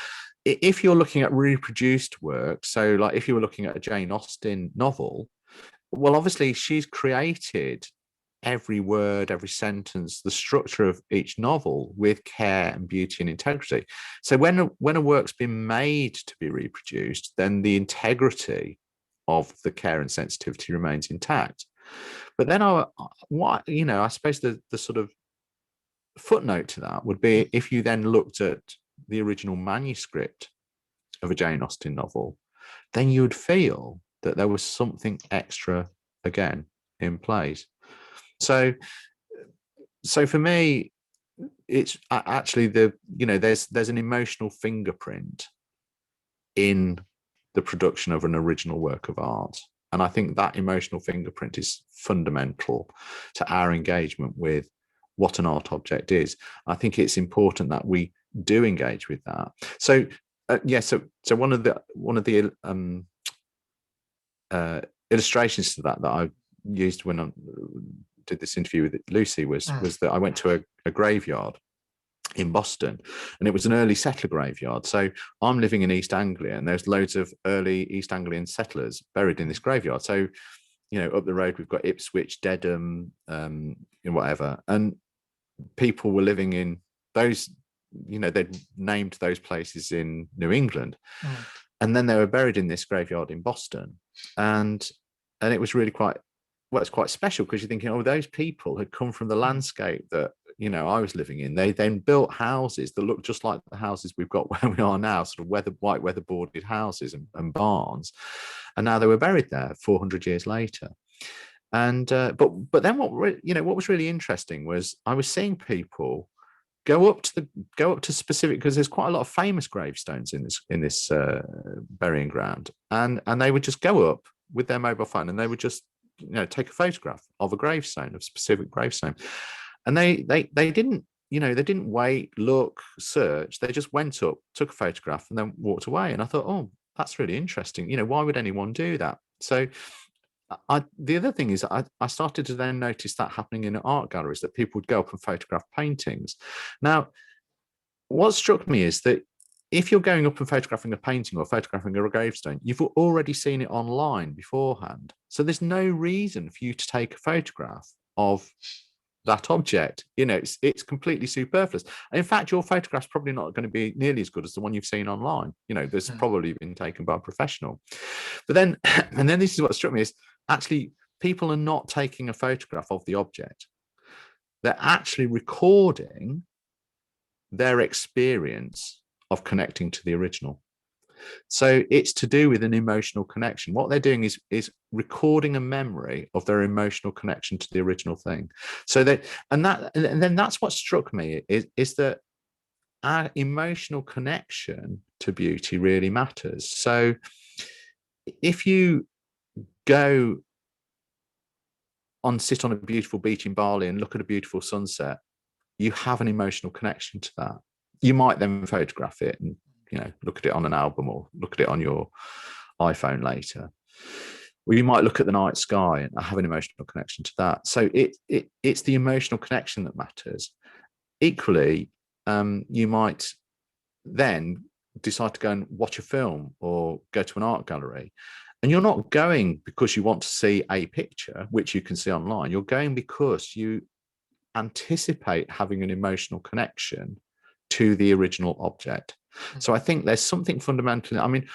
if you're looking at reproduced work, so like if you were looking at a Jane Austen novel, well, obviously she's created every word, every sentence, the structure of each novel with care and beauty and integrity. So when a work's been made to be reproduced, then the integrity of the care and sensitivity remains intact. But then I suppose the sort of footnote to that would be if you then looked at the original manuscript of a Jane Austen novel, then you would feel that there was something extra again in place. So for me, it's actually there's an emotional fingerprint in the production of an original work of art. And I think that emotional fingerprint is fundamental to our engagement with what an art object is. I think it's important that we do engage with that. So so one of the illustrations to that I used when I did this interview with Lucy was that I went to a graveyard in Boston, and it was an early settler graveyard. So I'm living in East Anglia, and there's loads of early East Anglian settlers buried in this graveyard. So up the road we've got Ipswich, Dedham, whatever, and people were living in those. They'd named those places in New England, and then they were buried in this graveyard in Boston, and it was really it's quite special, because you're thinking, those people had come from the landscape that I was living in. They then built houses that look just like the houses we've got where we are now, sort of white weatherboarded houses and barns, and now they were buried there 400 years later. And but then what was really interesting was I was seeing people go up to specific, because there's quite a lot of famous gravestones in this burying ground, and they would just go up with their mobile phone, and they would just take a photograph of a gravestone, of a specific gravestone, and they didn't they didn't wait, look, search. They just went up, took a photograph, and then walked away. And I thought, that's really interesting. Why would anyone do that? So the other thing is I started to then notice that happening in art galleries, that people would go up and photograph paintings. Now, what struck me is that if you're going up and photographing a painting or photographing a gravestone, you've already seen it online beforehand. So there's no reason for you to take a photograph of that object. It's completely superfluous. And in fact, your photograph's probably not going to be nearly as good as the one you've seen online. There's probably been taken by a professional. But then, and then this is what struck me, is actually people are not taking a photograph of the object. They're actually recording their experience of connecting to the original. So it's to do with an emotional connection. What they're doing is recording a memory of their emotional connection to the original thing. So and then that's what struck me is that our emotional connection to beauty really matters. So if you go sit on a beautiful beach in Bali and look at a beautiful sunset, you have an emotional connection to that. You might then photograph it and, you know, look at it on an album or look at it on your iPhone later. Or you might look at the night sky and have an emotional connection to that. So it's the emotional connection that matters. Equally, you might then decide to go and watch a film or go to an art gallery. And you're not going because you want to see a picture, which you can see online. You're going because you anticipate having an emotional connection to the original object. So I think there's something fundamental. I mean,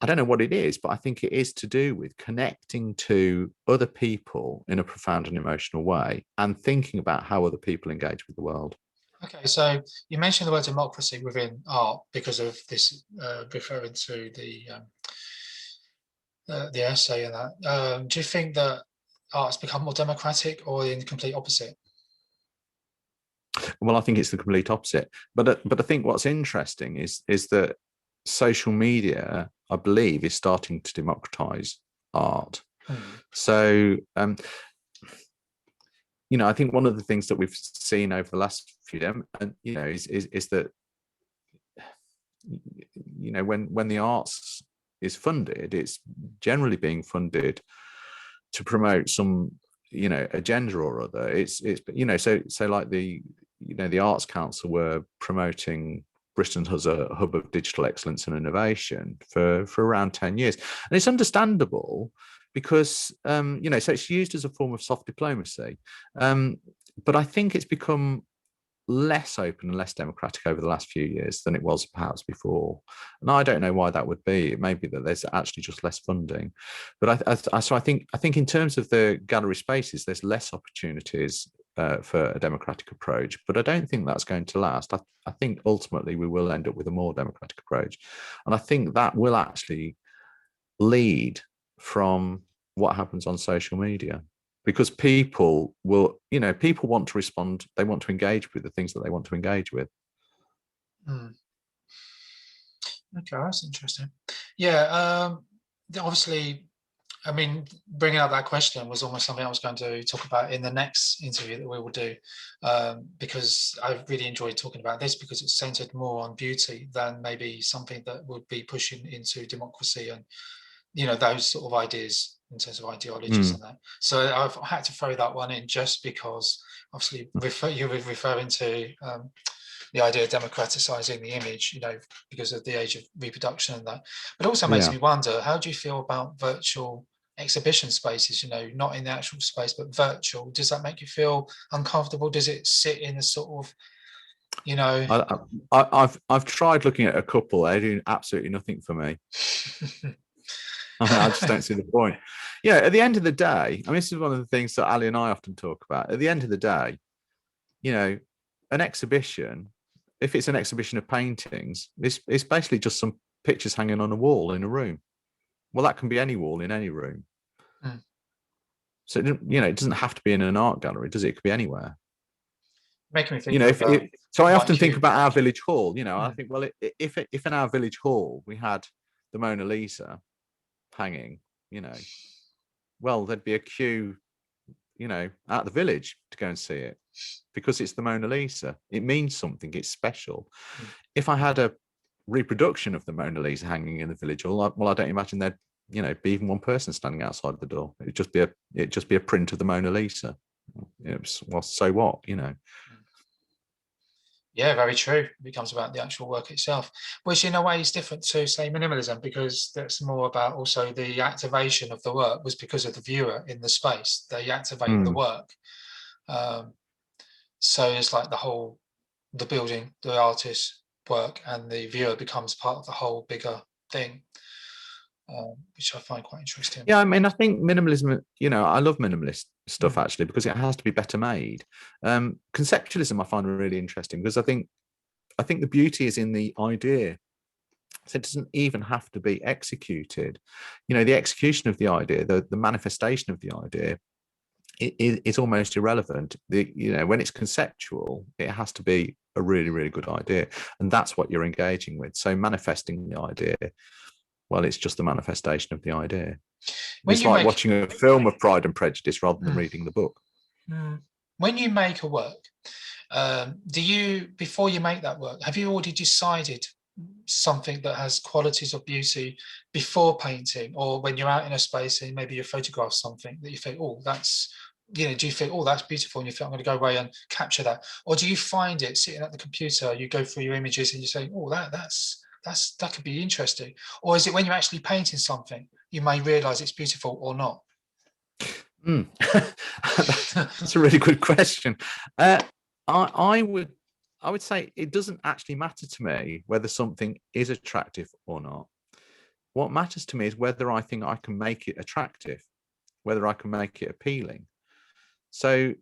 I don't know what it is, but I think it is to do with connecting to other people in a profound and emotional way and thinking about how other people engage with the world. Okay, so you mentioned the word democracy within art because of this referring to the essay and that. Do you think that art's become more democratic or in complete opposite? Well, I think it's the complete opposite. But I think what's interesting is that social media, I believe, is starting to democratize art. So, you know, I think one of the things that we've seen over the last few years, and you know, is that, you know, when the arts is funded, it's generally being funded to promote some, you know, agenda or other. It's you know, so like the, you know, the Arts Council were promoting Britain as a hub of digital excellence and innovation for around 10 years. And it's understandable because, you know, so it's used as a form of soft diplomacy. But I think it's become less open and less democratic over the last few years than it was perhaps before. And I don't know why that would be. It may be that there's actually just less funding. But so I think in terms of the gallery spaces, there's less opportunities for a democratic approach, but I don't think that's going to last. I think ultimately we will end up with a more democratic approach. And I think that will actually lead from what happens on social media, because people will, you know, people want to respond, they want to engage with the things that they want to engage with. Okay, that's interesting. Yeah, obviously, I mean, bringing up that question was almost something I was going to talk about in the next interview that we will do, because I really enjoyed talking about this because it's centered more on beauty than maybe something that would be pushing into democracy and, you know, those sort of ideas in terms of ideologies and that. So I've had to throw that one in just because obviously you were referring to the idea of democratizing the image, you know, because of the age of reproduction and that. But it also makes me wonder, how do you feel about virtual exhibition spaces, you know, not in the actual space, but virtual? Does that make you feel uncomfortable? Does it sit in a sort of, you know... I've tried looking at a couple. They do absolutely nothing for me. I just don't see the point. Yeah, at the end of the day, I mean, this is one of the things that Ali and I often talk about. At the end of the day, you know, an exhibition, if it's an exhibition of paintings, it's basically just some pictures hanging on a wall in a room. Well, that can be any wall in any room. So, you know, it doesn't have to be in an art gallery, does it? It could be anywhere. Making me think, you know, so I often think about our village hall. You know, I think, well, if in our village hall we had the Mona Lisa hanging, you know, well, there'd be a queue, you know, out the village to go and see it because it's the Mona Lisa. It means something. It's special. If I had a reproduction of the Mona Lisa hanging in the village hall, well, I don't imagine there'd, you know, be even one person standing outside the door. It'd just be a print of the Mona Lisa. Well, so what, you know? Yeah, very true. It becomes about the actual work itself, which in a way is different to, say, minimalism, because that's more about also the activation of the work was because of the viewer in the space. They activate the work. So it's like the building, the artist's work, and the viewer becomes part of the whole bigger thing, which I find quite interesting. Yeah, I mean, I think minimalism, you know, I love minimalist stuff actually because it has to be better made. Conceptualism I find really interesting because I think the beauty is in the idea. So it doesn't even have to be executed. You know, the execution of the idea, the manifestation of the idea, it's almost irrelevant. You know, when it's conceptual, it has to be a really, really good idea, and that's what you're engaging with. So manifesting the idea well, it's just the manifestation of the idea. When It's you like make, watching a film of Pride and Prejudice rather than reading the book. when you make a work, do you, before you make that work, have you already decided something that has qualities of beauty before painting, or when you're out in a space and maybe you photograph something that you think, oh, that's, you know, do you think, oh, that's beautiful, and you think, I'm going to go away and capture that? Or do you find it sitting at the computer, you go through your images and you say, oh, that could be interesting? Or is it when you're actually painting something, you may realize it's beautiful or not? That's a really good question. I would say it doesn't actually matter to me whether something is attractive or not. What matters to me is whether I think I can make it attractive, whether I can make it appealing. So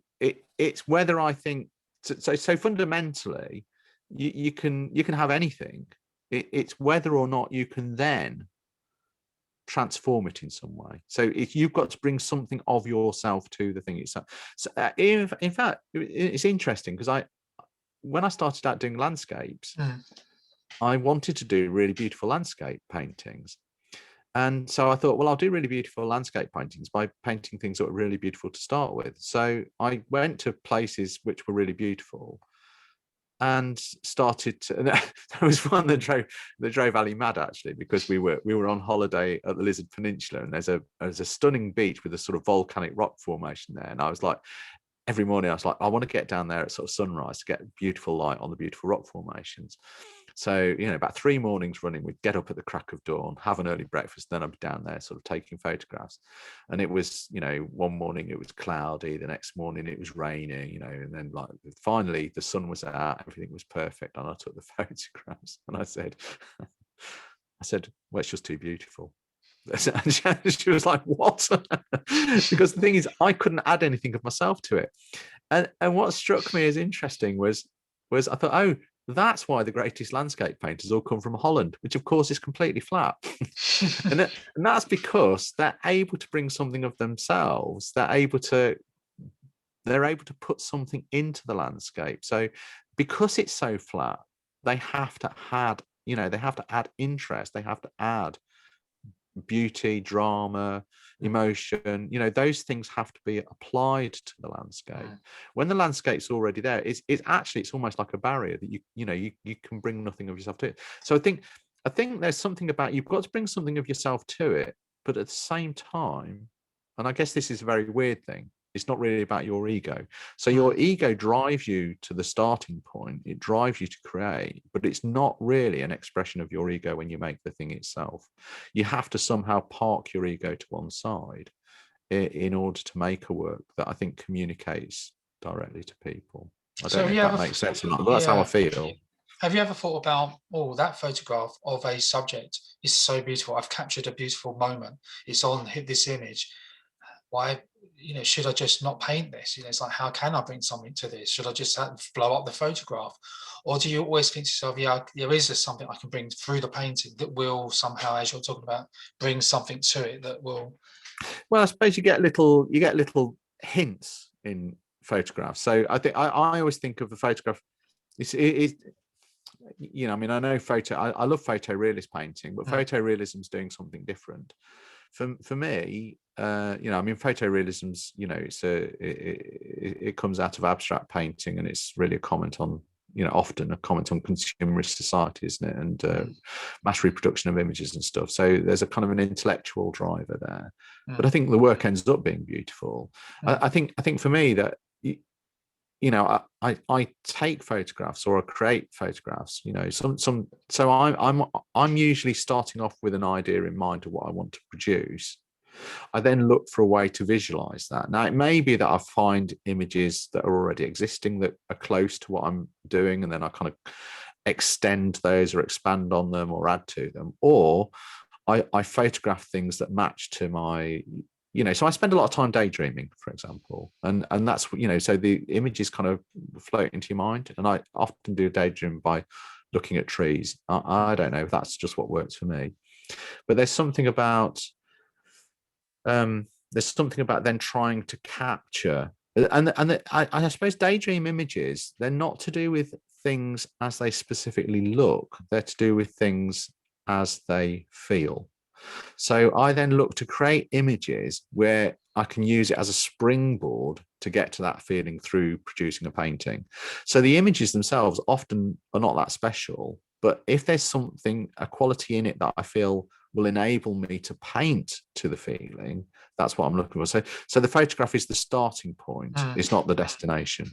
it's whether I think so fundamentally you can have anything. It's whether or not you can then transform it in some way. So if you've got to bring something of yourself to the thing itself. So in fact, it's interesting because when I started out doing landscapes, I wanted to do really beautiful landscape paintings. And so I thought, well, I'll do really beautiful landscape paintings by painting things that were really beautiful to start with. So I went to places which were really beautiful and started to, and there was one that drove Ali mad, actually, because we were on holiday at the Lizard Peninsula, and there's a stunning beach with a sort of volcanic rock formation there. And I was like, every morning I was like, I want to get down there at sort of sunrise to get beautiful light on the beautiful rock formations. So, you know, about 3 mornings running, we'd get up at the crack of dawn, have an early breakfast, then I'd be down there sort of taking photographs. And it was, you know, one morning it was cloudy, the next morning it was raining, you know, and then like finally the sun was out, everything was perfect. And I took the photographs and I said, well, it's just too beautiful. And she was like, what? Because the thing is, I couldn't add anything of myself to it. And what struck me as interesting was I thought, oh, that's why the greatest landscape painters all come from Holland, which of course is completely flat. and that's because they're able to bring something of themselves. They're able to put something into the landscape. So because it's so flat, they have to add interest. They have to add beauty, drama, emotion, you know, those things have to be applied to the landscape. When the landscape's already there, it's almost like a barrier that you can bring nothing of yourself to it. So I think there's something about, you've got to bring something of yourself to it, but at the same time, and I guess this is a very weird thing, it's not really about your ego. So your ego drives you to the starting point. It drives you to create, but it's not really an expression of your ego when you make the thing itself. You have to somehow park your ego to one side in order to make a work that I think communicates directly to people. I don't know if that makes sense or not, but that's how I feel. Have you ever thought about, oh, that photograph of a subject is so beautiful. I've captured a beautiful moment. It's on this image. Why, you know, should I just not paint this? You know, it's like, how can I bring something to this? Should I just blow up the photograph? Or do you always think to yourself, yeah, there is something I can bring through the painting that will somehow, as you're talking about, bring something to it that will? Well, I suppose you get little hints in photographs. So I think I always think of the photograph. You know, I mean, I know I love photorealist painting, but photorealism is doing something different. For me, you know, I mean, photorealism's, you know, it comes out of abstract painting, and it's really a comment on, you know, often a comment on consumerist society, isn't it? And mass reproduction of images and stuff. So there's a kind of an intellectual driver there. But I think the work ends up being beautiful. I think for me that, you know, I take photographs or I create photographs, you know, so I'm usually starting off with an idea in mind of what I want to produce. I then look for a way to visualize that. Now, it may be that I find images that are already existing that are close to what I'm doing, and then I kind of extend those or expand on them or add to them, or I photograph things that match to my, you know, so I spend a lot of time daydreaming, for example, and that's, you know, so the images kind of float into your mind, and I often do daydream by looking at trees. I don't know if that's just what works for me, but there's something about then trying to capture, and I suppose daydream images, they're not to do with things as they specifically look, they're to do with things as they feel. So I then look to create images where I can use it as a springboard to get to that feeling through producing a painting. So the images themselves often are not that special, but if there's something, a quality in it that I feel will enable me to paint to the feeling, that's what I'm looking for. So the photograph is the starting point. It's not the destination.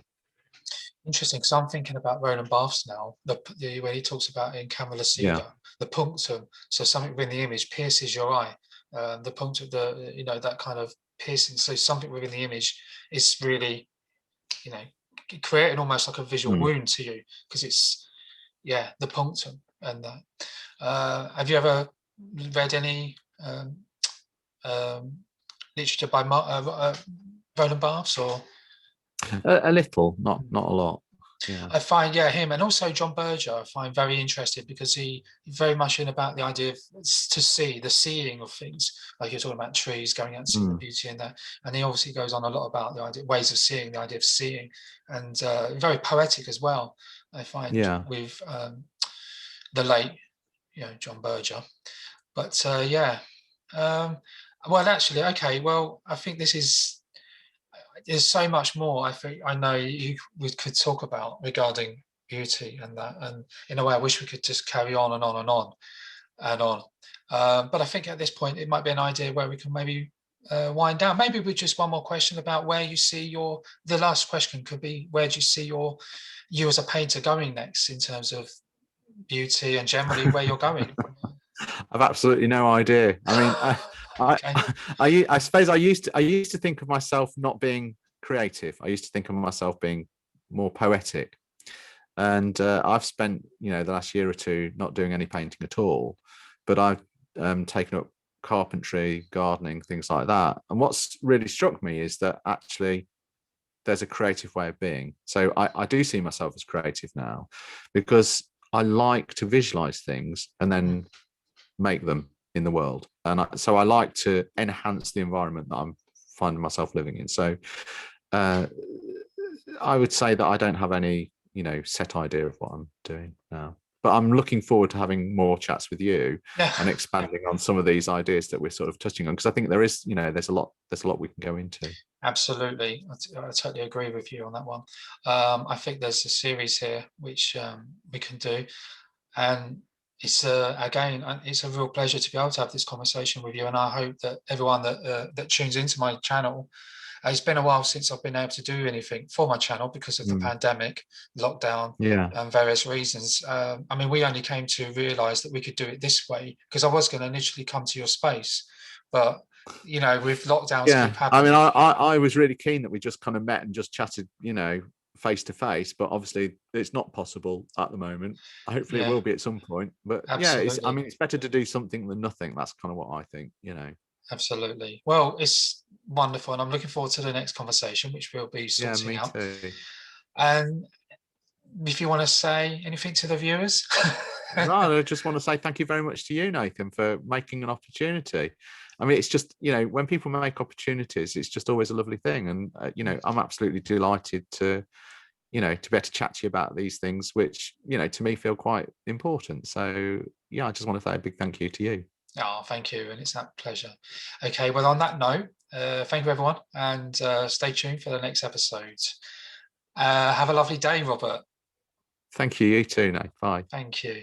Interesting, because I'm thinking about Roland Barthes now, when he talks about in Camera Lucida, the punctum, so something within the image pierces your eye, the punctum, that kind of piercing, so something within the image is really, creating almost like a visual wound to you, because it's, the punctum. And have you ever read any literature by Roland Barthes, or? A little, not a lot. Yeah. I find, him, and also John Berger, I find very interesting, because he's very much in about the idea of the seeing of things, like you're talking about trees, going out to see the beauty in that. And he obviously goes on a lot about the idea, ways of seeing, the idea of seeing, and very poetic as well, I find, with the late, John Berger. But well, actually, okay, well, I think there's so much more I know we could talk about regarding beauty and that, and in a way I wish we could just carry on and on and on and on, but I think at this point it might be an idea where we can maybe wind down, maybe with just one more question about where you see the last question could be, where do you see you as a painter going next in terms of beauty and generally where you're going? I've absolutely no idea. I mean, I suppose I used to think of myself not being creative. I used to think of myself being more poetic, and I've spent the last year or two not doing any painting at all. But I've taken up carpentry, gardening, things like that. And what's really struck me is that actually there's a creative way of being. So I do see myself as creative now, because I like to visualize things and then make them in the world, and so I like to enhance the environment that I'm finding myself living in. So I would say that I don't have any set idea of what I'm doing now, but I'm looking forward to having more chats with you and expanding on some of these ideas that we're sort of touching on, because I think there is there's a lot we can go into. Absolutely, I totally agree with you on that one. I think there's a series here which we can do, and it's again, it's a real pleasure to be able to have this conversation with you, and I hope that everyone that tunes into my channel, it's been a while since I've been able to do anything for my channel because of the pandemic, lockdown, and various reasons. I mean, we only came to realise that we could do it this way, because I was going to initially come to your space, but with lockdowns keep happening. I mean, I was really keen that we just kind of met and just chatted, face to face, but obviously it's not possible at the moment. Hopefully it will be at some point, but absolutely. It's better to do something than nothing. That's kind of what I think. Absolutely. Well, it's wonderful, and I'm looking forward to the next conversation, which we'll be sorting out. Too. And if you want to say anything to the viewers. No, I just want to say thank you very much to you, Nathan, for making an opportunity. I mean, it's just, when people make opportunities, it's just always a lovely thing. And, I'm absolutely delighted to, to be able to chat to you about these things, which, to me feel quite important. So, I just want to say a big thank you to you. Oh, thank you. And it's a pleasure. Okay, well, on that note, thank you, everyone. And stay tuned for the next episode. Have a lovely day, Robert. Thank you. You too, Nate. Bye. Thank you.